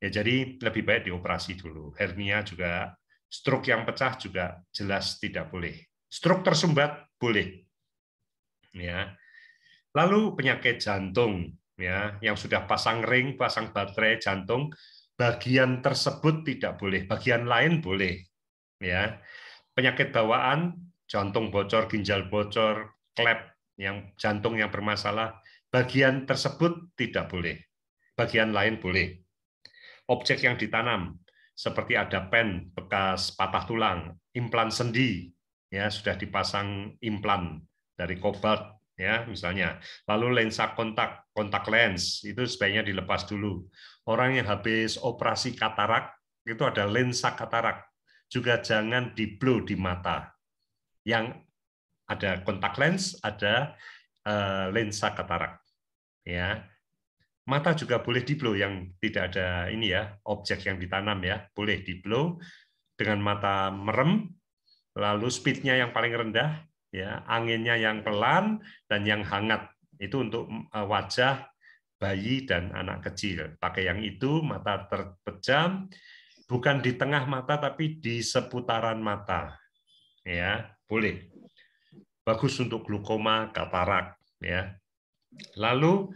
jadi lebih baik dioperasi dulu. Hernia juga, stroke yang pecah juga jelas tidak boleh. Stroke tersumbat boleh. Ya. Lalu penyakit jantung, ya, yang sudah pasang ring, pasang baterai jantung, bagian tersebut tidak boleh, bagian lain boleh. Ya, penyakit bawaan, jantung bocor, ginjal bocor, klep, yang jantung yang bermasalah, bagian tersebut tidak boleh, bagian lain boleh. Objek yang ditanam, seperti ada pen bekas patah tulang, implan sendi, ya sudah dipasang implan dari kobalt, ya misalnya. Lalu lensa kontak lens itu sebaiknya dilepas dulu. Orang yang habis operasi katarak itu ada lensa katarak, juga jangan di-blow di mata. Yang ada kontak lens, ada lensa katarak. Ya, mata juga boleh di-blow yang tidak ada ini ya, objek yang ditanam ya, boleh di-blow dengan mata merem, lalu speednya yang paling rendah, ya, anginnya yang pelan dan yang hangat. Itu untuk wajah bayi dan anak kecil. Pakai yang itu, mata terpejam, bukan di tengah mata tapi di seputaran mata. Ya, boleh. Bagus untuk glaukoma, katarak, ya. Lalu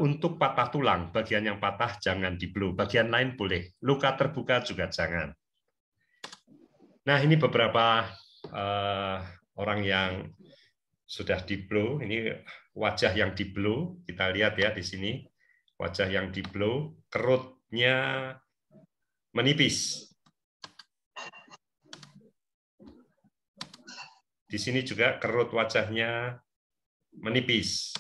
untuk patah tulang, bagian yang patah jangan di-blow, bagian lain boleh. Luka terbuka juga jangan. Nah, ini beberapa orang yang sudah di-blow. Ini wajah yang di-blow. Kita lihat ya di sini, wajah yang di-blow, kerutnya menipis. Di sini juga kerut wajahnya menipis.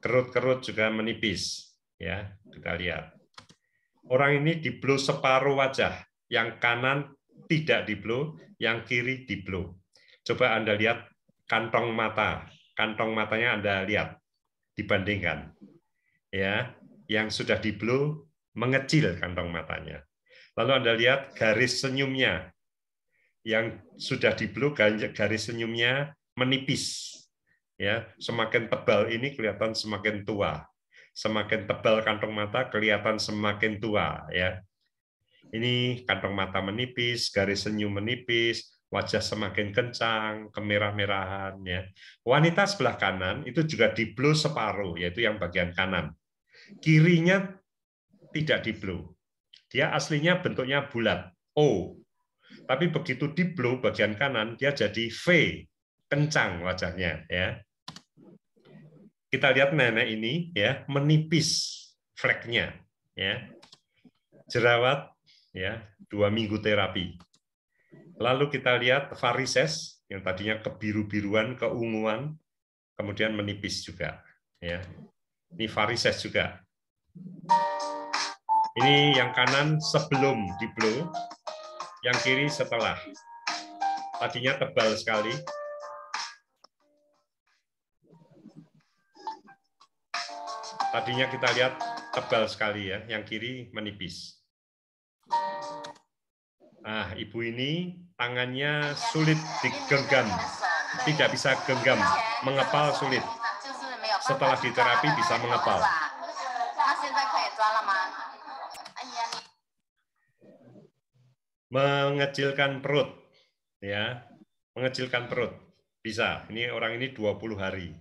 Kerut-kerut juga menipis. Ya, kita lihat. Orang ini di-blow separuh wajah. Yang kanan tidak di-blow, yang kiri di-blow. Coba Anda lihat kantong mata. Kantong matanya Anda lihat, dibandingkan. Ya, yang sudah di-blow mengecil kantong matanya. Lalu Anda lihat garis senyumnya. Yang sudah di-blow garis senyumnya menipis. Ya, semakin tebal ini kelihatan semakin tua. Semakin tebal kantong mata kelihatan semakin tua, ya. Ini kantong mata menipis, garis senyum menipis, wajah semakin kencang, kemerah-merahan, ya. Wanita sebelah kanan itu juga di-blow separuh, yaitu yang bagian kanan. Kirinya tidak di-blow. Dia aslinya bentuknya bulat, O. Tapi begitu di-blow bagian kanan dia jadi V, kencang wajahnya, ya. Kita lihat nenek ini ya menipis fleknya, ya. Jerawat ya 2 minggu terapi. Lalu kita lihat varises yang tadinya kebiru-biruan, keunguan, kemudian menipis juga, ya. Ini varises juga. Ini yang kanan sebelum di-blow, yang kiri setelah. Tadinya tebal sekali. Tadinya kita lihat tebal sekali ya, yang kiri menipis. Nah, ibu ini tangannya sulit digenggam, tidak bisa genggam, mengepal sulit. Setelah diterapi bisa mengepal. Mengecilkan perut, ya, mengecilkan perut bisa. Ini orang ini 20 hari,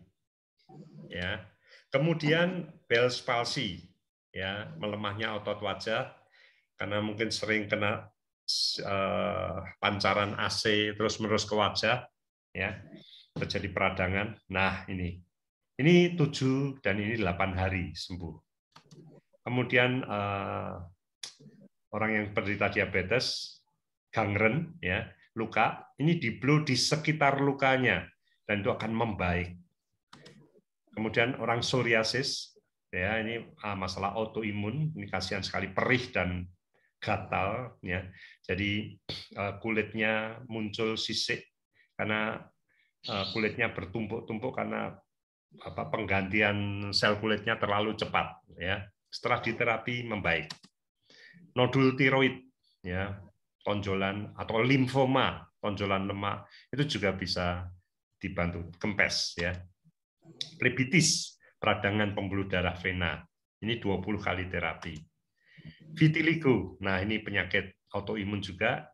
ya. Kemudian Bell's palsy, ya, melemahnya otot wajah karena mungkin sering kena pancaran AC terus-menerus ke wajah, ya, terjadi peradangan. Nah, ini 7 dan ini 8 hari sembuh. Kemudian orang yang penderita diabetes, gangren, ya, luka, ini di-blow di sekitar lukanya dan itu akan membaik. Kemudian orang psoriasis, ya, ini masalah autoimun, ini kasihan sekali, perih dan gatal, ya. Jadi kulitnya muncul sisik karena kulitnya bertumpuk-tumpuk karena penggantian sel kulitnya terlalu cepat, ya. Setelah diterapi membaik. Nodul tiroid, ya, tonjolan atau limfoma, tonjolan lemak itu juga bisa dibantu kempes ya. Plebitis, peradangan pembuluh darah vena. Ini 20 kali terapi. Vitiligo. Nah, ini penyakit autoimun juga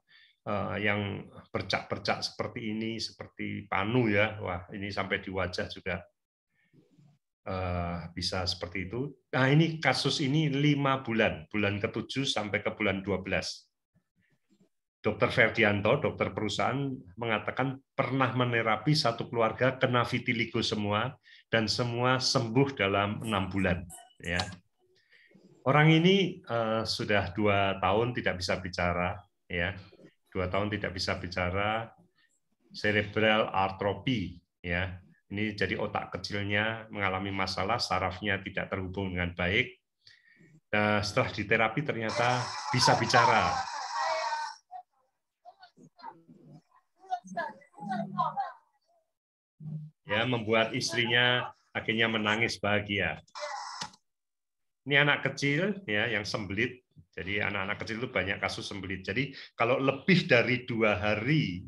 yang bercak-bercak seperti ini, seperti panu ya. Wah, ini sampai di wajah juga bisa seperti itu. Nah, ini kasus ini 5 bulan, bulan ke-7 sampai ke bulan 12. Dokter Ferdianto, dokter perusahaan, mengatakan pernah menerapi satu keluarga kena vitiligo semua, dan semua sembuh dalam 6 bulan. Ya. Orang ini sudah 2 tahun tidak bisa bicara, ya. 2 tahun tidak bisa bicara, cerebral atrophy, ya. Ini jadi otak kecilnya mengalami masalah, sarafnya tidak terhubung dengan baik. Nah, setelah diterapi ternyata bisa bicara. Ya, membuat istrinya akhirnya menangis bahagia. Ini anak kecil ya yang sembelit. Jadi anak-anak kecil itu banyak kasus sembelit. Jadi kalau lebih dari 2 hari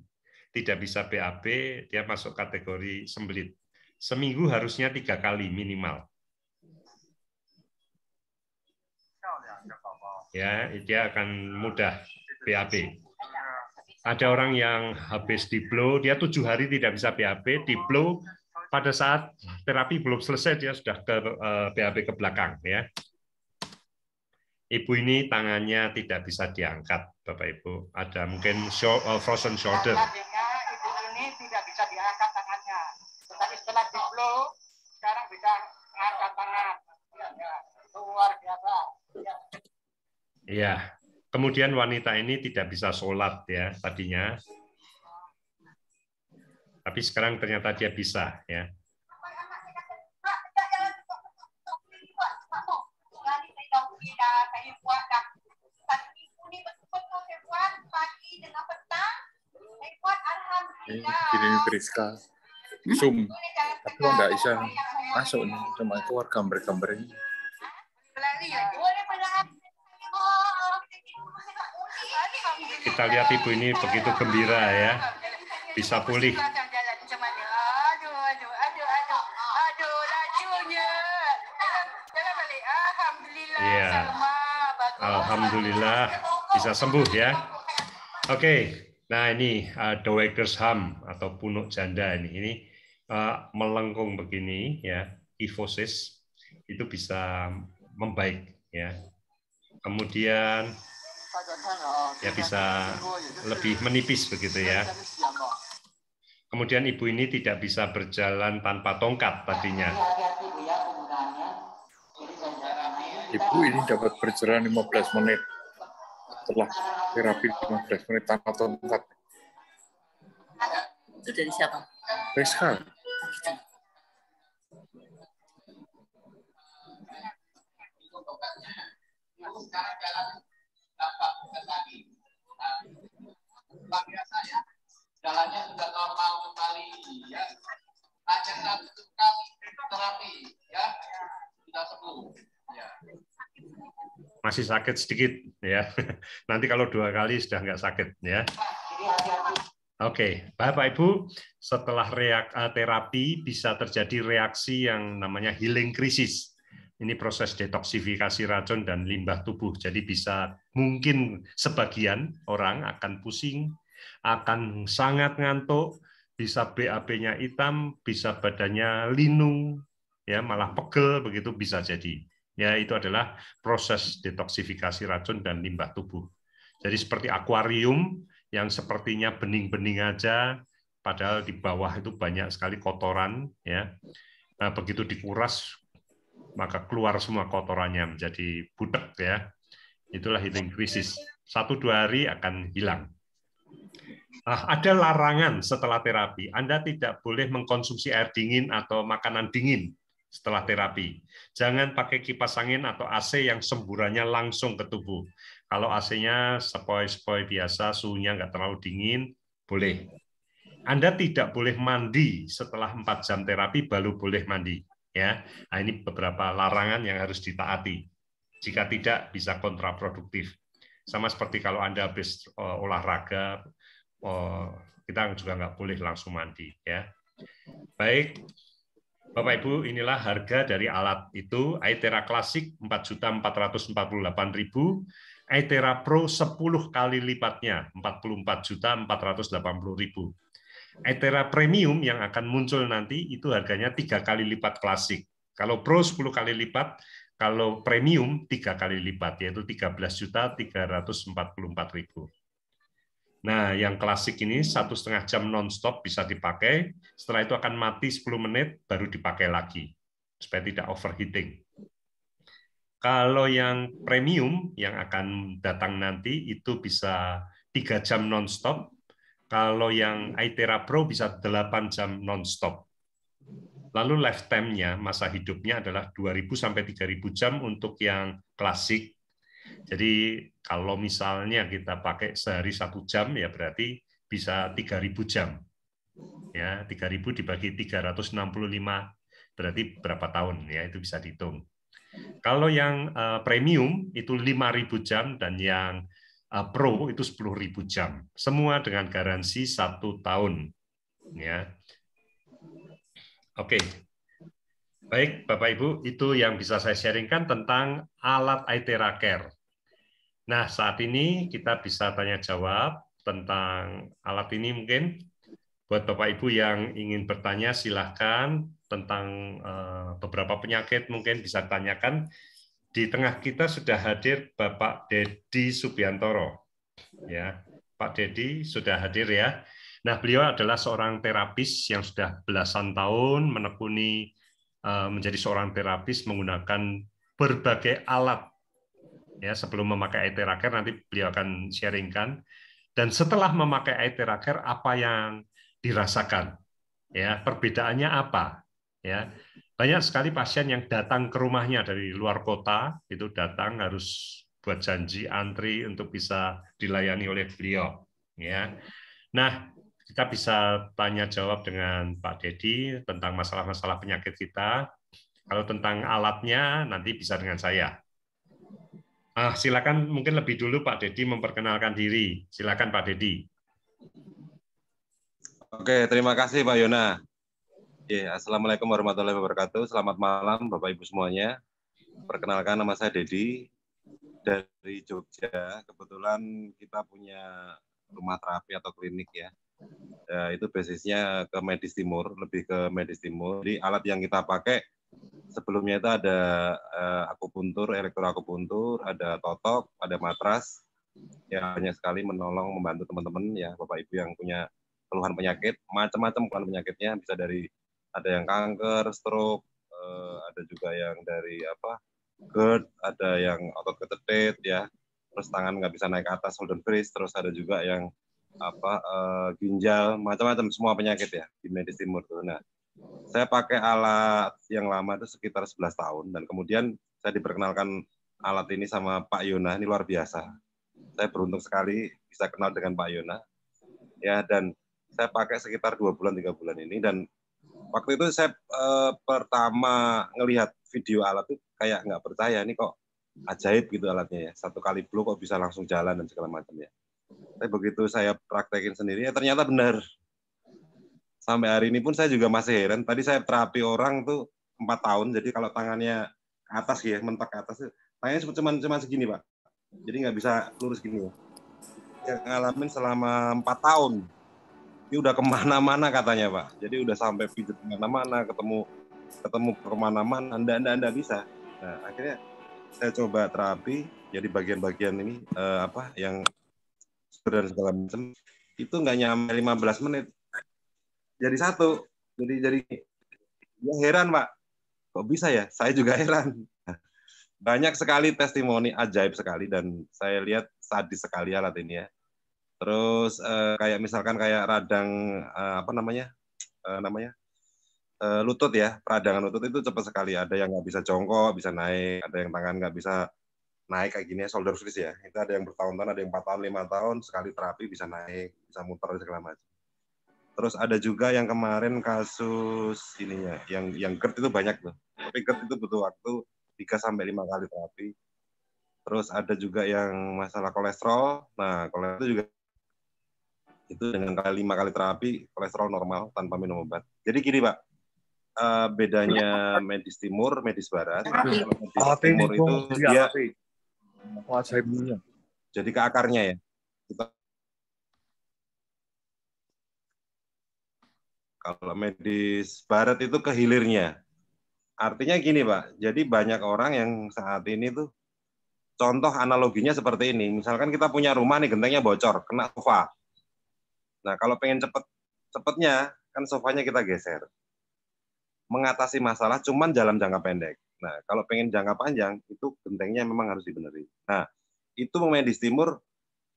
tidak bisa BAB, dia masuk kategori sembelit. Seminggu harusnya 3 kali minimal. Ya, dia akan mudah BAB. Ada orang yang habis diplo, dia 7 hari tidak bisa BAB, diplo pada saat terapi belum selesai dia sudah ke BAB ke belakang ya. Ibu ini tangannya tidak bisa diangkat, Bapak Ibu. Ada mungkin frozen shoulder. Ibu ini tidak bisa diangkat tangannya. Tetapi setelah diplo, sekarang bisa angkat tangan. Ya, luar biasa. Iya. Kemudian wanita ini tidak bisa sholat ya tadinya. Tapi sekarang ternyata dia bisa ya. Ini Priska Zoom, tapi kok nggak bisa masuk nih, cuma keluar gambar-gambar ini. Kita lihat ibu ini begitu gembira ya, bisa pulih. Iya, alhamdulillah bisa sembuh ya. Oke, nah ini Dowagersham atau punuk janda ini melengkung begini ya, kyphosis itu bisa membaik ya. Kemudian ya bisa lebih menipis begitu ya. Kemudian ibu ini tidak bisa berjalan tanpa tongkat tadinya. Ibu ini dapat berjalan 15 menit setelah terapi 15 menit tanpa tongkat. Itu dari siapa? Priska. Sekarang jalan tampak bukan lagi. Luar biasa ya. Jalannya sudah normal kembali ya. Hanya 1 kali terapi ya. Sudah sembuh. Ya. Masih sakit sedikit ya. Nanti kalau 2 kali sudah nggak sakit ya. Oke, Bapak Ibu, setelah terapi bisa terjadi reaksi yang namanya healing crisis. Ini proses detoksifikasi racun dan limbah tubuh. Jadi bisa mungkin sebagian orang akan pusing, akan sangat ngantuk, bisa BAB-nya hitam, bisa badannya linung, ya malah pegel begitu bisa jadi. Ya itu adalah proses detoksifikasi racun dan limbah tubuh. Jadi seperti akuarium yang sepertinya bening-bening aja, padahal di bawah itu banyak sekali kotoran. Ya, nah, begitu dikuras maka keluar semua kotorannya menjadi butek ya. Itulah healing crisis. 1-2 hari akan hilang. Ada larangan setelah terapi. Anda tidak boleh mengkonsumsi air dingin atau makanan dingin setelah terapi. Jangan pakai kipas angin atau AC yang semburannya langsung ke tubuh. Kalau AC-nya sepoi-sepoi biasa, suhunya nggak terlalu dingin, boleh. Anda tidak boleh mandi setelah 4 jam terapi, baru boleh mandi. Ya, nah, ini beberapa larangan yang harus ditaati. Jika tidak, bisa kontraproduktif. Sama seperti kalau Anda habis olahraga, kita juga nggak boleh langsung mandi. Ya, Baik, Bapak Ibu, inilah harga dari alat itu. iTera Classic 4.448.000, iTera Pro 10 kali lipatnya 44.480.000. iTera Premium yang akan muncul nanti itu harganya 3 kali lipat Classic. Kalau Pro 10 kali lipat, kalau Premium 3 kali lipat, yaitu 13.344.000. Nah, yang klasik ini 1,5 jam non-stop bisa dipakai, setelah itu akan mati 10 menit, baru dipakai lagi, supaya tidak overheating. Kalau yang premium, yang akan datang nanti, itu bisa 3 jam non-stop, kalau yang iTera Pro bisa 8 jam non-stop. Lalu lifetime-nya, masa hidupnya adalah 2.000 sampai 3.000 jam untuk yang klasik. Jadi kalau misalnya kita pakai sehari 1 jam, ya berarti bisa 3.000 jam. Ya, 3.000 dibagi 365, berarti berapa tahun? Ya, itu bisa dihitung. Kalau yang premium itu 5.000 jam dan yang pro itu 10.000 jam. Semua dengan garansi 1 tahun. Ya. Oke. Baik, Bapak Ibu, itu yang bisa saya sharingkan tentang alat iTera Care. Nah, saat ini kita bisa tanya jawab tentang alat ini mungkin. Buat Bapak Ibu yang ingin bertanya, silahkan tentang beberapa penyakit mungkin bisa tanyakan. Di tengah kita sudah hadir Bapak Dedi Subiantoro. Ya, Pak Dedi sudah hadir ya. Nah, beliau adalah seorang terapis yang sudah belasan tahun menekuni menjadi seorang terapis menggunakan berbagai alat. Ya, sebelum memakai iTera Care nanti beliau akan sharingkan. Dan setelah memakai iTera Care apa yang dirasakan? Ya, perbedaannya apa? Ya, banyak sekali pasien yang datang ke rumahnya dari luar kota, itu datang harus buat janji antri untuk bisa dilayani oleh beliau. Ya, nah kita bisa tanya jawab dengan Pak Dedi tentang masalah-masalah penyakit kita. Kalau tentang alatnya nanti bisa dengan saya. Silakan mungkin lebih dulu Pak Dedi memperkenalkan diri. Silakan Pak Dedi. Oke, terima kasih Pak Yona. Assalamualaikum warahmatullahi wabarakatuh. Selamat malam Bapak Ibu semuanya. Perkenalkan, nama saya Dedi dari Jogja. Kebetulan kita punya rumah terapi atau klinik ya. Itu basisnya ke medis timur, lebih ke medis timur. Jadi alat yang kita pakai sebelumnya itu ada akupuntur, elektroakupuntur, ada totok, ada matras. Ya, banyak sekali menolong, membantu teman-teman ya Bapak Ibu yang punya keluhan penyakit, macam-macam keluhan penyakitnya, bisa dari ada yang kanker, stroke, ada juga yang dari GERD, ada yang otot ketetet ya, terus tangan nggak bisa naik ke atas, shoulder brace, terus ada juga yang ginjal, macam-macam semua penyakit ya di medis timur tuh. Nah, saya pakai alat yang lama itu sekitar 11 tahun dan kemudian saya diperkenalkan alat ini sama Pak Yona, ini luar biasa. Saya beruntung sekali bisa kenal dengan Pak Yona ya, dan saya pakai sekitar 2 bulan 3 bulan ini, dan waktu itu saya pertama ngelihat video alat itu kayak nggak percaya, ini kok ajaib gitu alatnya ya, 1 kali blow kok bisa langsung jalan dan segala macam ya. Tapi begitu saya praktekin sendiri ya ternyata benar. Sampai hari ini pun saya juga masih heran. Tadi saya terapi orang tuh 4 tahun, jadi kalau tangannya ke atas ya, mentok ke atas, tangannya cuma segini Pak. Jadi nggak bisa lurus gini ya. Yang ngalamin selama 4 tahun. Ini udah kemana-mana katanya Pak. Jadi udah sampai pijet kemana-mana, ketemu kemana-mana, anda bisa. Nah akhirnya saya coba terapi, jadi bagian-bagian ini yang dan segala macam itu nggak nyampe 15 menit. Jadi satu. Jadi ya heran Pak. Kok bisa ya? Saya juga heran. Banyak sekali testimoni ajaib sekali dan saya lihat sadis sekali alat ini ya. Terus kayak misalkan kayak radang lutut ya, peradangan lutut itu cepat sekali. Ada yang nggak bisa jongkok, bisa naik. Ada yang tangan nggak bisa naik kayak gini, shoulder brace ya. Itu ada yang bertahun-tahun, ada yang 4 tahun, 5 tahun, sekali terapi bisa naik, bisa muter segala macam. Terus ada juga yang kemarin kasus ininya, yang GERD itu banyak tuh. Tapi GERD itu butuh waktu 3-5 kali terapi. Terus ada juga yang masalah kolesterol. Nah, kolesterol itu juga Itu dengan 5 kali terapi kolesterol normal tanpa minum obat. Jadi gini Pak, bedanya medis timur, medis barat. Kalau medis timur itu dia jadi ke akarnya ya. Kalau medis barat itu ke hilirnya. Artinya gini Pak, jadi banyak orang yang saat ini tuh, contoh analoginya seperti ini. Misalkan kita punya rumah nih, gentengnya bocor, kena sofa. Nah, kalau pengen cepetnya, kan sofanya kita geser. Mengatasi masalah cuman dalam jangka pendek. Nah, kalau pengen jangka panjang, itu gentengnya memang harus dibenerin. Nah, itu medis timur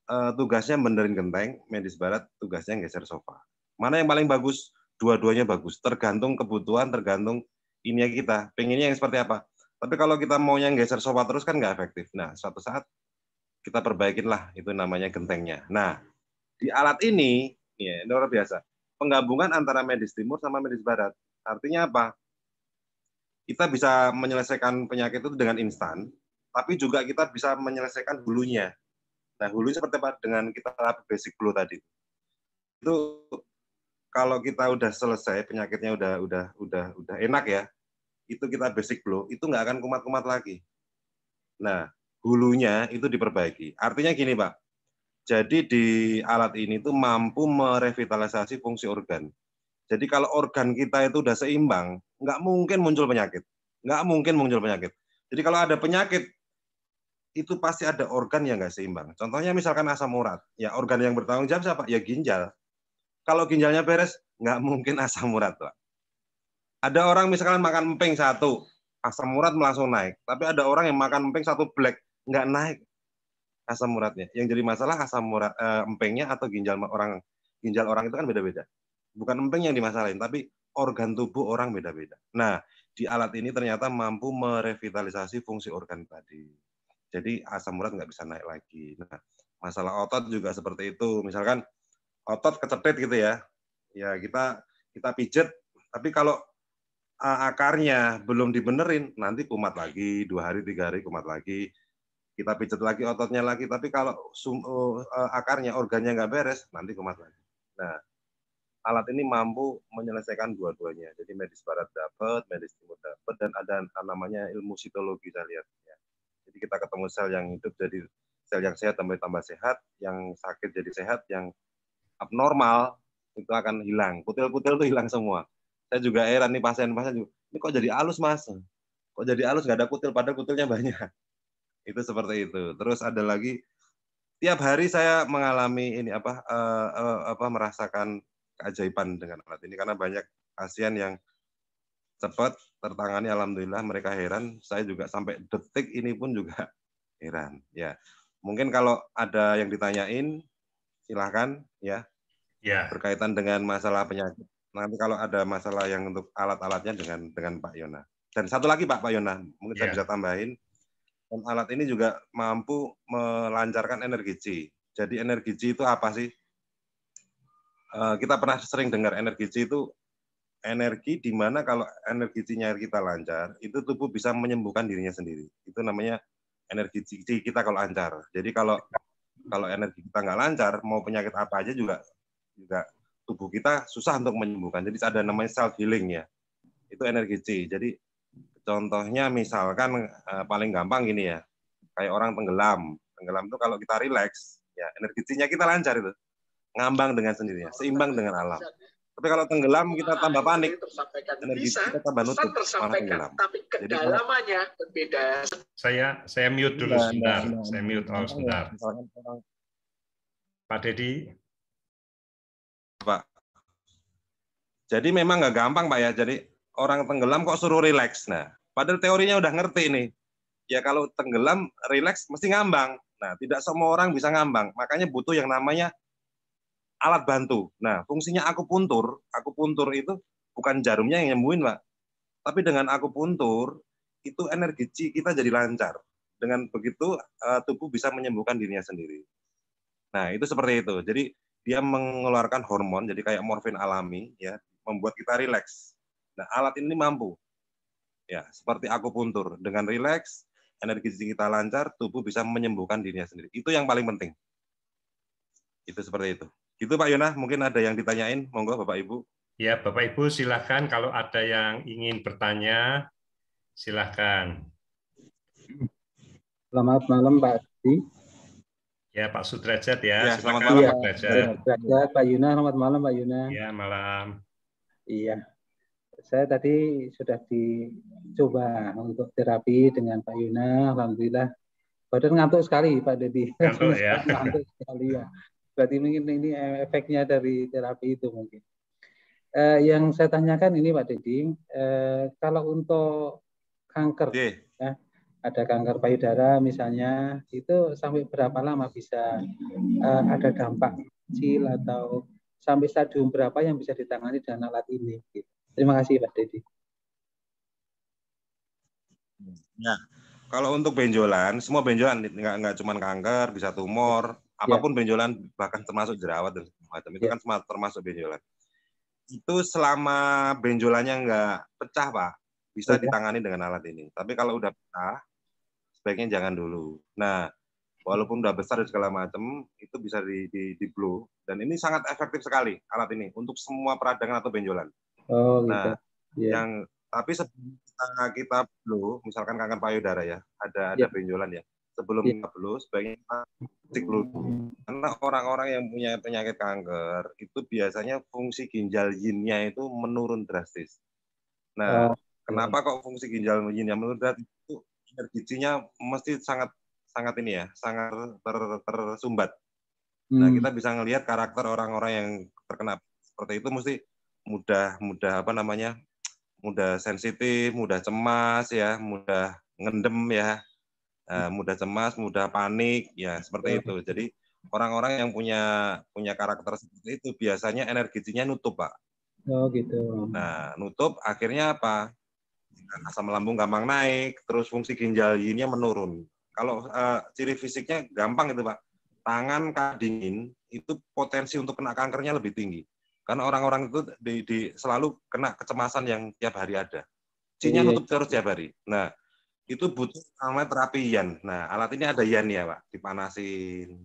tugasnya benerin genteng, medis barat tugasnya geser sofa. Mana yang paling bagus? Dua-duanya bagus. Tergantung kebutuhan, tergantung ini kita. Pengennya yang seperti apa? Tapi kalau kita maunya geser sofa terus kan nggak efektif. Nah, suatu saat kita perbaikin lah, itu namanya gentengnya. Nah, di alat ini, ya, ini luar biasa. Penggabungan antara medis timur sama medis barat. Artinya apa? Kita bisa menyelesaikan penyakit itu dengan instan, tapi juga kita bisa menyelesaikan hulunya. Nah, hulunya seperti apa? Dengan kita basic flow tadi. Itu kalau kita udah selesai, penyakitnya udah enak ya, itu kita basic flow, itu nggak akan kumat-kumat lagi. Nah, hulunya itu diperbaiki. Artinya gini, Pak. Jadi di alat ini tuh mampu merevitalisasi fungsi organ. Jadi kalau organ kita itu udah seimbang, nggak mungkin muncul penyakit. Nggak mungkin muncul penyakit. Jadi kalau ada penyakit, itu pasti ada organ yang nggak seimbang. Contohnya misalkan asam urat. Ya organ yang bertanggung jawab siapa? Ya ginjal. Kalau ginjalnya beres, nggak mungkin asam urat, Pak. Ada orang misalkan makan emping 1, asam urat langsung naik. Tapi ada orang yang makan emping 1 black, nggak naik asam uratnya. Yang jadi masalah asam urat empingnya atau ginjal orang itu kan beda-beda. Bukan emping yang dimasalahin, tapi organ tubuh orang beda-beda. Nah, di alat ini ternyata mampu merevitalisasi fungsi organ tadi. Jadi asam urat nggak bisa naik lagi. Nah, masalah otot juga seperti itu. Misalkan otot kecetit gitu ya, ya kita pijet. Tapi kalau akarnya belum dibenerin, nanti kumat lagi, 2 hari 3 hari kumat lagi. Kita pijet lagi ototnya lagi, tapi kalau akarnya, organnya nggak beres, nanti kumat lagi. Nah, alat ini mampu menyelesaikan dua-duanya. Jadi medis barat dapat, medis timur dapat, dan ada namanya ilmu sitologi saya lihat. Ya. Jadi kita ketemu sel yang hidup jadi sel yang sehat tambah sehat, yang sakit jadi sehat, yang abnormal itu akan hilang. Kutil-kutil itu hilang semua. Saya juga heran nih pasien-pasien juga, ini kok jadi halus Mas? Kok jadi halus nggak ada kutil, padahal kutilnya banyak. Itu seperti itu. Terus ada lagi, tiap hari saya mengalami ini merasakan keajaiban dengan alat ini karena banyak pasien yang cepat tertangani, alhamdulillah mereka heran. Saya juga sampai detik ini pun juga heran. Ya, mungkin kalau ada yang ditanyain, silahkan ya. Ya. Berkaitan dengan masalah penyakit. Nanti kalau ada masalah yang untuk alat-alatnya dengan Pak Yona. Dan satu lagi Pak Yona, mungkin saya bisa tambahin. Dan alat ini juga mampu melancarkan energi Chi. Jadi energi Chi itu apa sih? Kita pernah sering dengar energi Chi itu energi di mana kalau energi Chi-nya kita lancar, itu tubuh bisa menyembuhkan dirinya sendiri. Itu namanya energi Chi kita kalau lancar. Jadi kalau energi kita nggak lancar, mau penyakit apa aja juga tubuh kita susah untuk menyembuhkan. Jadi ada namanya self healing ya. Itu energi Chi. Jadi contohnya misalkan paling gampang gini ya, kayak orang tenggelam. Tenggelam itu kalau kita rileks, ya energi Chi-nya kita lancar itu, ngambang dengan sendirinya, seimbang dengan alam. Tapi kalau tenggelam kita tambah panik, energi kita tambah nutup, malah tenggelam. Tapi kedalamannya berbeda. Saya mute dulu sebentar. Saya mute sebentar. Pak Dedi. Pak. Jadi memang nggak gampang Pak ya. Jadi orang tenggelam kok suruh rileks. Nah, padahal teorinya udah ngerti nih. Ya kalau tenggelam, rileks mesti ngambang. Nah, tidak semua orang bisa ngambang. Makanya butuh yang namanya alat bantu. Nah, fungsinya akupuntur. Akupuntur itu bukan jarumnya yang nyembuhin, Pak. Tapi dengan akupuntur, itu energi Chi kita jadi lancar. Dengan begitu, tubuh bisa menyembuhkan dirinya sendiri. Nah, itu seperti itu. Jadi, dia mengeluarkan hormon, jadi kayak morfin alami, ya, membuat kita rileks. Nah, alat ini mampu. Ya, seperti akupuntur. Dengan rileks, energi kita lancar, tubuh bisa menyembuhkan dirinya sendiri. Itu yang paling penting. Itu seperti itu. Gitu Pak Yona, mungkin ada yang ditanyain, monggo Bapak Ibu. Ya, Bapak Ibu silakan kalau ada yang ingin bertanya, silakan. Selamat malam Pak Adi. Ya, Pak Sudrajat ya, Ya, selamat silakan malam Pak Pak Sudrajat. Pak Yuna, selamat malam Pak Yuna. Ya, malam. Iya, saya tadi sudah dicoba untuk terapi dengan Pak Yuna, alhamdulillah. Badan ngantuk sekali Pak Dedi. Ngantuk ya. Ngantuk sekali ya. Berarti mungkin ini efeknya dari terapi itu mungkin. Yang saya tanyakan ini Pak Dedi, kalau untuk kanker, ya, ada kanker payudara misalnya, itu sampai berapa lama bisa ada dampak kecil atau sampai stadium berapa yang bisa ditangani dengan alat ini? Gitu. Terima kasih Pak Dedi. Ya, kalau untuk benjolan, semua benjolan nggak cuma kanker, bisa tumor, apapun benjolan, bahkan termasuk jerawat dan macam itu kan termasuk benjolan. Itu selama benjolannya nggak pecah Pak, bisa ditangani dengan alat ini. Tapi kalau udah pecah, sebaiknya jangan dulu. Nah, walaupun udah besar dan segala macam, itu bisa di blow. Dan ini sangat efektif sekali alat ini untuk semua peradangan atau benjolan. Oh, gitu. Nah, tapi sebelum kita blow, misalkan kanker payudara ya, ada benjolan ya. Sebelum kita blow, sebaiknya kita cek dulu. Karena orang-orang yang punya penyakit kanker, itu biasanya fungsi ginjal yin-nya itu menurun drastis. Nah, kenapa kok fungsi ginjal yin-nya menurun drastis? Itu energinya mesti sangat ini ya, sangat tersumbat. Nah, kita bisa ngelihat karakter orang-orang yang terkena seperti itu mesti mudah sensitif, mudah cemas ya, mudah ngendem ya, mudah cemas, mudah panik ya, seperti itu. Jadi orang-orang yang punya karakter seperti itu biasanya energinya nutup Pak. Oh gitu. Nah, nutup akhirnya apa? Asam lambung gampang naik, terus fungsi ginjal yin-nya menurun. Kalau ciri fisiknya gampang itu Pak, tangan dingin itu potensi untuk kena kankernya lebih tinggi. Karena orang-orang itu selalu kena kecemasan yang tiap hari ada. Yin-nya nutup terus tiap hari. Nah, itu butuh namanya terapi yan. Nah, alat ini ada yan ya Pak, dipanasin.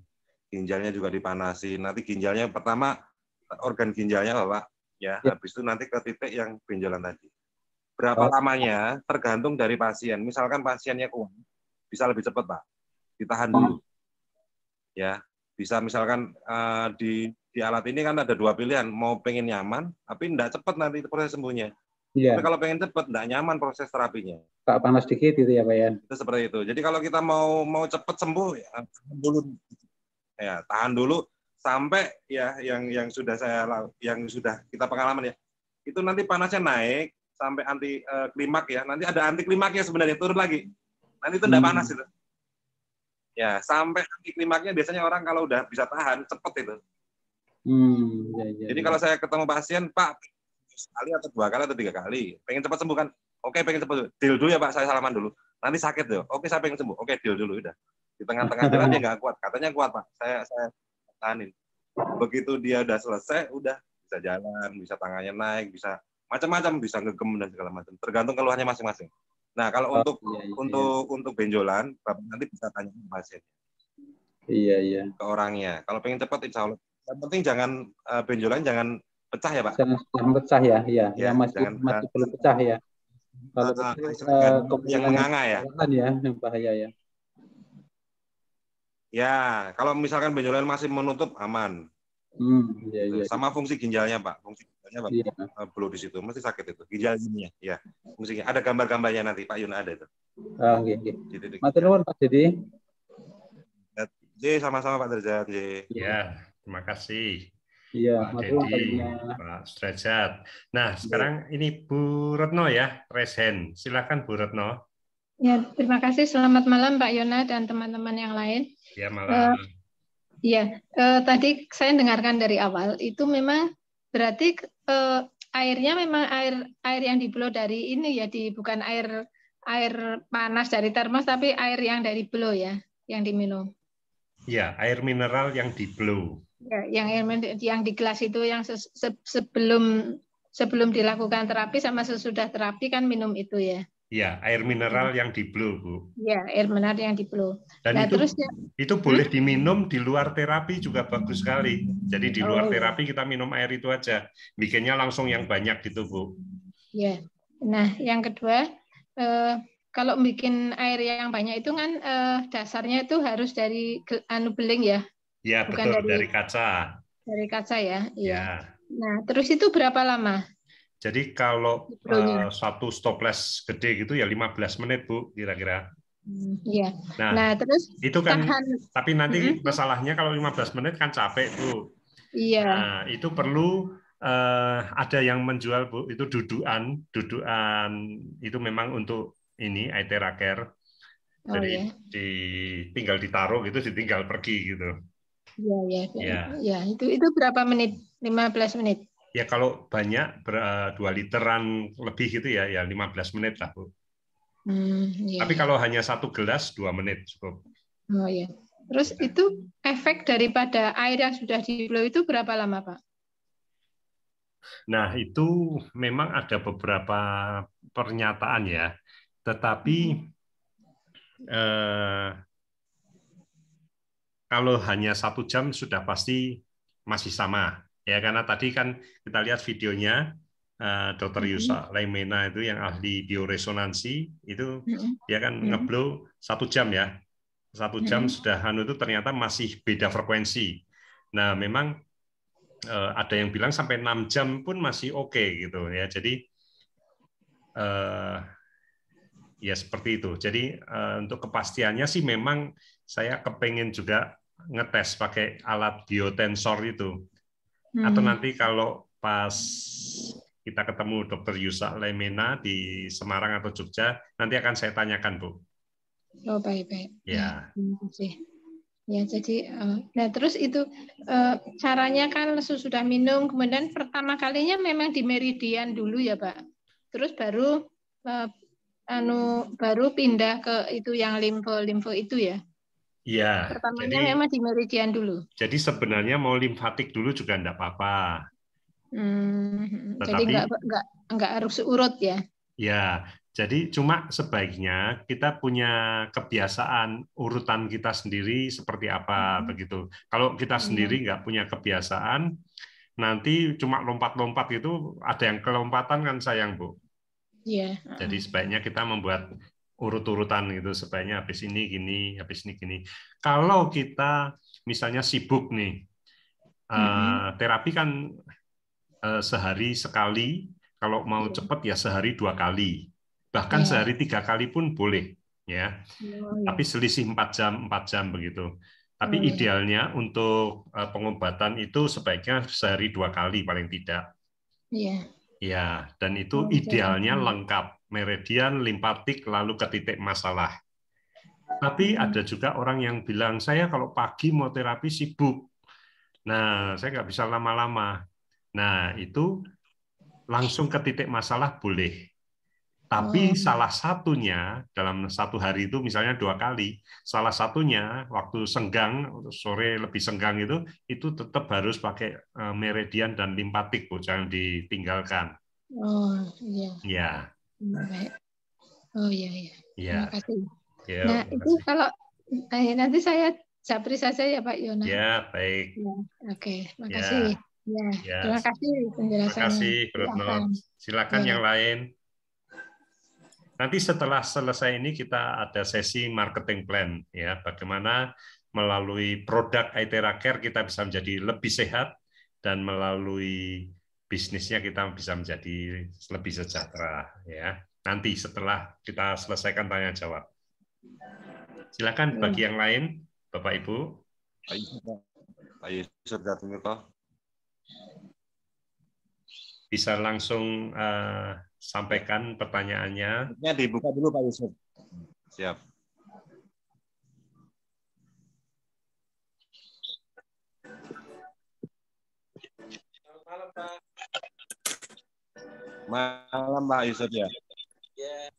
Ginjalnya juga dipanasin. Nanti ginjalnya pertama, organ ginjalnya Bapak, ya. Habis itu nanti ke titik yang benjolan tadi. Berapa lamanya tergantung dari pasien. Misalkan pasiennya kuat, bisa lebih cepat Pak. Ditahan dulu. Ya, bisa misalkan di alat ini kan ada dua pilihan, mau pengen nyaman, tapi tidak cepat nanti proses sembuhnya. Tapi kalau pengen cepat, tidak nyaman proses terapinya. Pak panas dikit gitu ya Pak ya. Itu seperti itu. Jadi kalau kita mau cepat sembuh, tahan dulu sampai ya yang sudah kita pengalaman ya. Itu nanti panasnya naik sampai anti klimak ya. Nanti ada anti klimaknya sebenarnya turun lagi. Nanti itu tidak panas itu. Ya, sampai anti klimaknya biasanya orang kalau udah bisa tahan cepet itu. Jadi kalau saya ketemu pasien, Pak, sekali atau 2 kali atau 3 kali, pengen cepat sembuh kan? Oke, pengen cepat. Deal dulu ya Pak, saya salaman dulu. Nanti sakit tuh. Oke, saya pengen sembuh. Oke, deal dulu udah. Di tengah-tengah jalan dia nggak kuat. Katanya kuat Pak. Saya tahanin. Begitu dia udah selesai, udah bisa jalan, bisa tangannya naik, bisa macam-macam, bisa ngegem dan segala macam. Tergantung keluhannya masing-masing. Nah, kalau untuk benjolan, Bapak nanti bisa tanya ke pasien. Iya. Ke orangnya. Kalau pengen cepat, insya Allah. Yang penting jangan benjolan jangan pecah ya Pak. Jangan pecah ya. Iya. Masih belum pecah ya. Kalau yang menganga ya. Yang bahaya ya. Ya, kalau misalkan benjolan masih menutup aman. Iya. Sama fungsi ginjalnya Pak. Fungsi ginjalnya Pak. Belum di situ, mesti sakit itu. Ginjal ininya, ya. Fungsinya ada gambar-gambarnya nanti Pak Yun ada itu. Oke. Matur nuwun Pak Dedi. Sama-sama Pak Derajat. Ya, terima kasih. Iya, Pak Dedi, Pak Sudrajat. Nah, sekarang ini Bu Retno ya, raise hand. Silakan Bu Retno. Ya, terima kasih. Selamat malam Pak Yona dan teman-teman yang lain. Ya, malam. Tadi saya dengarkan dari awal itu memang berarti airnya memang air yang di-blow dari ini ya, bukan air panas dari termos, tapi air yang dari blow ya, yang diminum. Ya, air mineral yang di-blow. Ya, yang di gelas itu yang sebelum dilakukan terapi sama sesudah terapi kan minum itu ya. Iya, air mineral yang di blow, Bu. Ya, air mineral yang di blow. Dan nah, itu, terus itu boleh diminum di luar terapi juga bagus sekali. Jadi di luar terapi kita minum air itu aja. Bikinnya langsung yang banyak gitu, Bu. Ya. Nah, yang kedua, kalau bikin air yang banyak itu kan dasarnya itu harus dari beling ya. Ya, bukan betul, dari kaca. Dari kaca ya. Iya. Ya. Nah, terus itu berapa lama? Jadi kalau satu stoples gede gitu ya 15 menit, Bu, kira-kira. Iya. Nah, terus itu kan tapi nanti masalahnya kalau 15 menit kan capek, Bu. Iya. Nah, itu perlu ada yang menjual, Bu, itu dudukan itu memang untuk ini Aethera Care. Jadi tinggal ditaruh gitu, ditinggal pergi gitu. Iya. Itu berapa menit? 15 menit. Ya kalau banyak 2 literan lebih gitu ya 15 menit lah, Bu. Tapi kalau hanya 1 gelas 2 menit cukup. Oh iya. Terus itu efek daripada air yang sudah di blow itu berapa lama, Pak? Nah, itu memang ada beberapa pernyataan ya. Tetapi kalau hanya 1 jam sudah pasti masih sama. Ya, karena tadi kan kita lihat videonya Dr. Yusa Laimena itu yang ahli bioresonansi itu dia kan ngeblow 1 jam ya. 1 jam sudah itu ternyata masih beda frekuensi. Nah, memang ada yang bilang sampai 6 jam pun masih oke gitu ya. Jadi ya seperti itu. Jadi untuk kepastiannya sih memang saya kepengen juga ngetes pakai alat biotensor itu. Atau nanti kalau pas kita ketemu Dr. Yusa Laimena di Semarang atau Jogja, nanti akan saya tanyakan, Bu. Oh, baik-baik. Ya. Terima kasih. Ya, jadi nah terus itu caranya kan sudah minum, kemudian pertama kalinya memang di meridian dulu ya, Pak. Terus baru baru pindah ke itu yang limfo itu ya. Iya. Pertamanya memang di meridian dulu. Jadi sebenarnya mau limfatik dulu juga enggak apa-apa. Jadi enggak harus urut ya. Ya, jadi cuma sebaiknya kita punya kebiasaan urutan kita sendiri seperti apa begitu. Kalau kita sendiri nggak punya kebiasaan, nanti cuma lompat-lompat itu ada yang kelompatan kan sayang, Bu. Iya. Jadi sebaiknya kita membuat urut-urutan gitu, sebaiknya habis ini gini, habis ini gini. Kalau kita misalnya sibuk nih, terapi kan sehari sekali, kalau mau cepat ya sehari 2 kali, bahkan sehari 3 kali pun boleh, ya. Tapi selisih 4 jam begitu. Tapi idealnya untuk pengobatan itu sebaiknya sehari 2 kali paling tidak. Iya. Ya, dan itu idealnya lengkap, meridian, limfatik, lalu ke titik masalah. Tapi ada juga orang yang bilang, saya kalau pagi mau terapi sibuk. Nah, saya nggak bisa lama-lama. Nah, itu langsung ke titik masalah boleh. Tapi salah satunya dalam 1 hari itu misalnya 2 kali, salah satunya waktu senggang, sore lebih senggang itu tetap harus pakai meridian dan limfatik, Bu, jangan ditinggalkan. Oh iya. Ya. Baik. Oh iya. Ya. Terima kasih. Ya, nah itu kalau nanti saya japri saja ya Pak Yona. Ya, baik. Ya, oke, makasih. Ya. Terima kasih penjelasannya. Terima kasih, Bro. Silakan yang lain. Nanti setelah selesai ini kita ada sesi marketing plan, ya, bagaimana melalui produk Aethera Care kita bisa menjadi lebih sehat dan melalui bisnisnya kita bisa menjadi lebih sejahtera, ya. Nanti setelah kita selesaikan tanya jawab. Silakan bagi yang lain, Bapak Ibu. Pak Yusuf Datumiko. Bisa langsung sampaikan pertanyaannya. Ya, dibuka dulu Pak Yusuf. Siap. Malam Pak. Malam Pak Yusuf ya. Ya,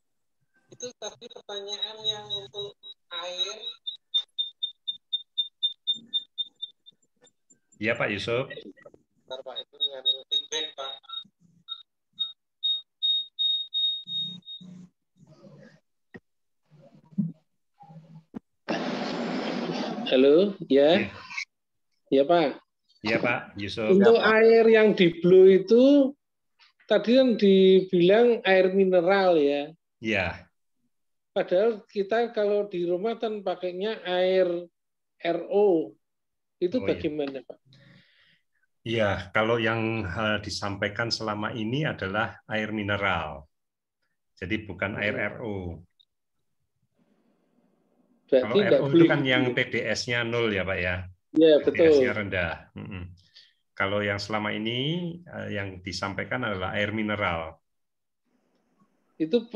itu tadi pertanyaan yang untuk air. Iya Pak Yusuf. Bentar Pak, itu ngambil feedback Pak. Halo, ya. Ya, Pak. Iya, Pak Yusuf. Untuk air yang di Blue itu tadi kan dibilang air mineral ya. Iya. Padahal kita kalau di rumah kan pakainya air RO. Itu bagaimana, Pak? Iya, kalau yang disampaikan selama ini adalah air mineral. Jadi bukan air RO. Berarti kalau RO itu kan yang TDS-nya 0 ya, Pak ya? Iya, betul. TDS-nya rendah. Kalau yang selama ini yang disampaikan adalah air mineral. Itu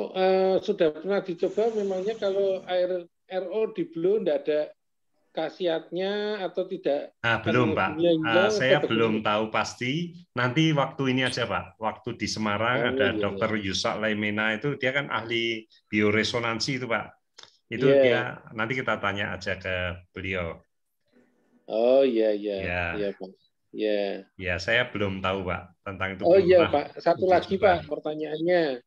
sudah pernah dicoba memangnya kalau air RO di Blue tidak ada khasiatnya atau tidak? Belum, Pak. Saya belum tahu pasti. Nanti waktu ini aja, Pak. Waktu di Semarang ada Dr. Yusak Laimena itu, dia kan ahli bioresonansi itu, Pak. Itu dia nanti kita tanya aja ke beliau. Oh iya, Pak. Ya, saya belum tahu, Pak, tentang itu. Oh iya, Pak. Satu lagi, Pak, pertanyaannya.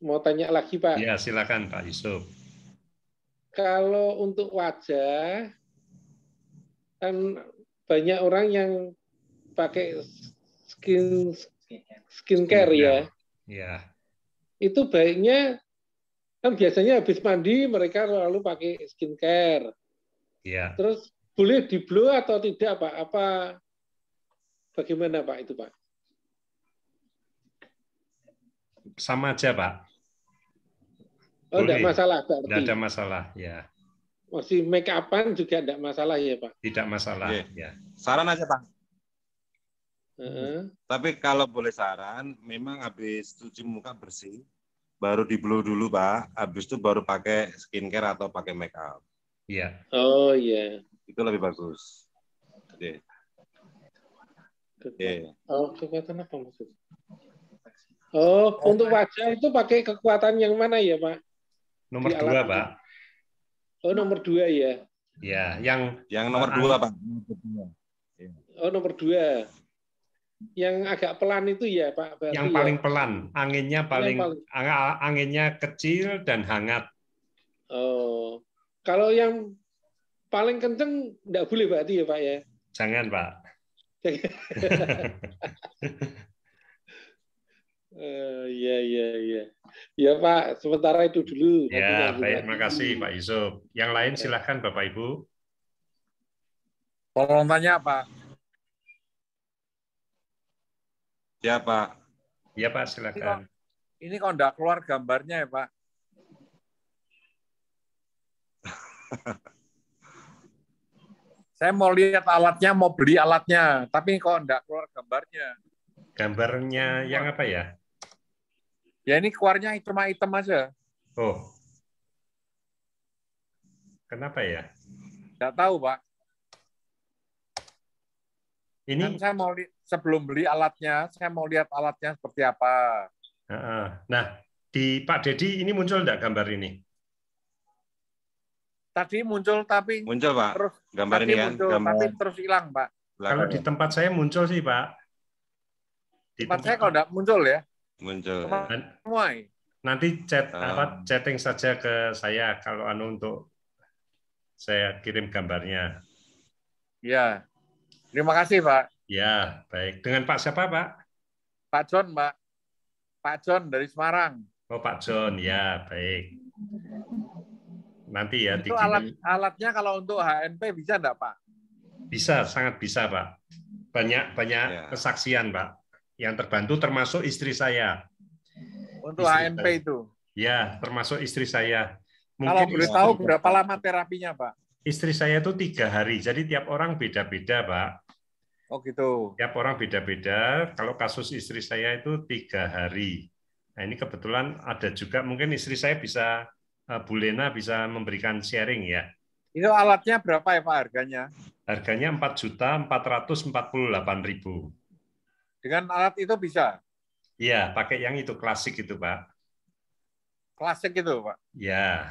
Mau tanya lagi, Pak? Ya, silakan, Pak Yusuf. Kalau untuk wajah, kan banyak orang yang pakai skincare ya. Ya. Itu baiknya, kan biasanya habis mandi mereka lalu pakai skincare. Ya. Terus boleh di blow atau tidak, Pak? Apa bagaimana, Pak, itu, Pak? Sama aja, Pak. Oh, tidak masalah berarti. Tidak ada masalah, ya. Masih make up-an juga tidak masalah ya, Pak? Tidak masalah, ya. Saran aja, Pak. Tapi kalau boleh saran, memang habis cuci muka bersih, baru di blow dulu, Pak. Habis itu baru pakai skincare atau pakai make up. Iya. Oh, iya. Itu lebih bagus. Oh, kekuatan apa maksudnya? Oh, untuk wajah itu pakai kekuatan yang mana ya, Pak? Nomor 2, Pak. Oh, nomor 2 ya. Ya, yang nomor 2, Pak. Oh, nomor 2. Yang agak pelan itu ya, Pak. Berarti yang paling pelan, anginnya anginnya kecil dan hangat. Oh. Kalau yang paling kenceng enggak boleh berarti ya, Pak ya? Jangan, Pak. Iya. Ya, Pak, sementara itu dulu. Ya, baik, terima kasih Pak Yusuf. Yang lain silahkan Bapak Ibu. Tolong tanya, Pak. Ya, Pak. Ya, Pak, silakan. Ini kok enggak keluar gambarnya ya, Pak? Saya mau lihat alatnya, mau beli alatnya, tapi kok enggak keluar gambarnya. Gambarnya yang apa ya? Ya ini keluarnya cuma hitam aja. Oh. Kenapa ya? Enggak tahu, Pak. Ini kan saya mau sebelum beli alatnya, saya mau lihat alatnya seperti apa. Nah, di Pak Dedi ini muncul enggak gambar ini? Tadi muncul tapi muncul, Pak. Terus gambar ini kan, muncul, gambar. tapi terus hilang, Pak. Kalau di tempat saya muncul sih, Pak. Di tempat saya kalau enggak muncul ya. Muncul. Semua. Nanti chatting saja ke saya kalau untuk saya kirim gambarnya. Ya. Terima kasih, Pak. Ya, baik. Dengan Pak siapa, Pak? Pak John, Pak. Pak John dari Semarang. Oh, Pak John. Ya, baik. Nanti ya itu alatnya kalau untuk HNP bisa enggak, Pak? Bisa, sangat bisa, Pak. Banyak kesaksian, Pak. Yang terbantu termasuk istri saya. Untuk istri HNP saya. Itu? Ya, termasuk istri saya. Mungkin kalau boleh tahu berapa lama terapinya, Pak? Istri saya itu 3 hari, jadi tiap orang beda-beda, Pak. Oh gitu. Tiap orang beda-beda. Kalau kasus istri saya itu 3 hari. Nah ini kebetulan ada juga, mungkin istri saya bisa, Bu Lena bisa memberikan sharing ya. Itu alatnya berapa ya, Pak, harganya? Harganya 4.448.000. Dengan alat itu bisa? Iya, pakai yang itu klasik itu, Pak. Klasik itu, Pak? Ya.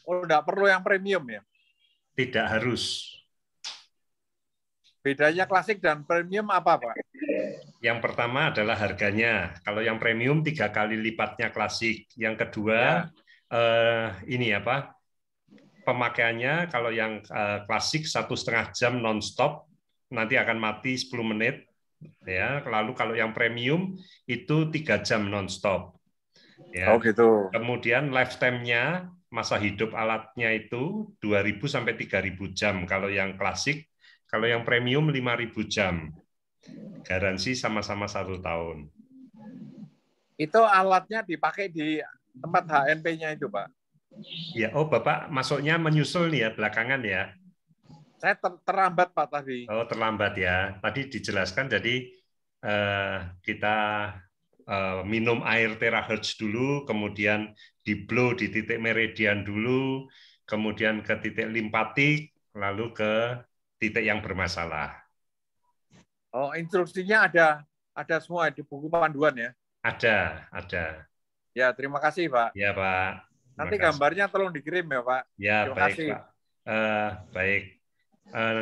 Oh, enggak perlu yang premium ya? Tidak harus. Bedanya klasik dan premium apa, Pak? Yang pertama adalah harganya. Kalau yang premium 3 kali lipatnya klasik. Yang kedua ini apa? pemakaiannya kalau yang klasik 1,5 jam non-stop, nanti akan mati 10 menit. Ya, lalu kalau yang premium itu 3 jam non-stop. Ya. Oh gitu. Kemudian lifetime-nya, masa hidup alatnya itu 2.000 sampai 3.000 jam kalau yang klasik. Kalau yang premium 5.000 jam. Garansi sama-sama 1 tahun. Itu alatnya dipakai di tempat HNP-nya itu, Pak? Ya, oh Bapak masuknya menyusul nih ya belakangan ya. Saya terlambat Pak tadi. Oh terlambat ya. Tadi dijelaskan jadi kita minum air terahertz dulu, kemudian di blow di titik meridian dulu, kemudian ke titik limpatik, lalu ke titik yang bermasalah. Oh instruksinya ada semua di buku panduan ya? Ada. Ya terima kasih Pak. Ya Pak. Nanti gambarnya tolong dikirim ya Pak. Ya, terima baik, kasih. Pak. Baik.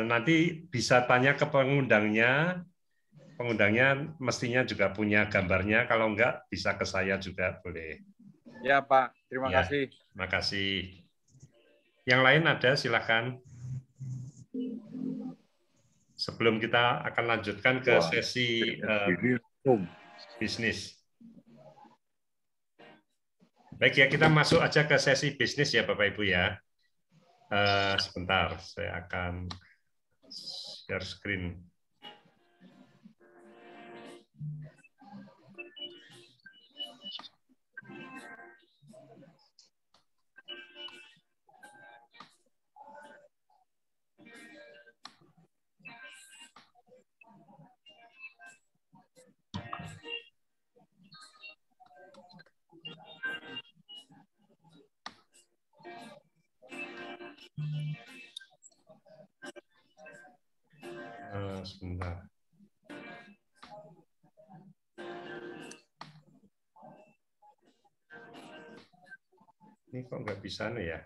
Nanti bisa tanya ke pengundangnya. Pengundangnya mestinya juga punya gambarnya. Kalau enggak, bisa ke saya juga boleh. Ya Pak, terima kasih. Terima kasih. Yang lain ada, silakan. Sebelum kita akan lanjutkan ke sesi bisnis. Baik ya, kita masuk aja ke sesi bisnis ya Bapak Ibu ya. Sebentar, saya akan share screen. Sebentar. Ini kok nggak bisa nih ya?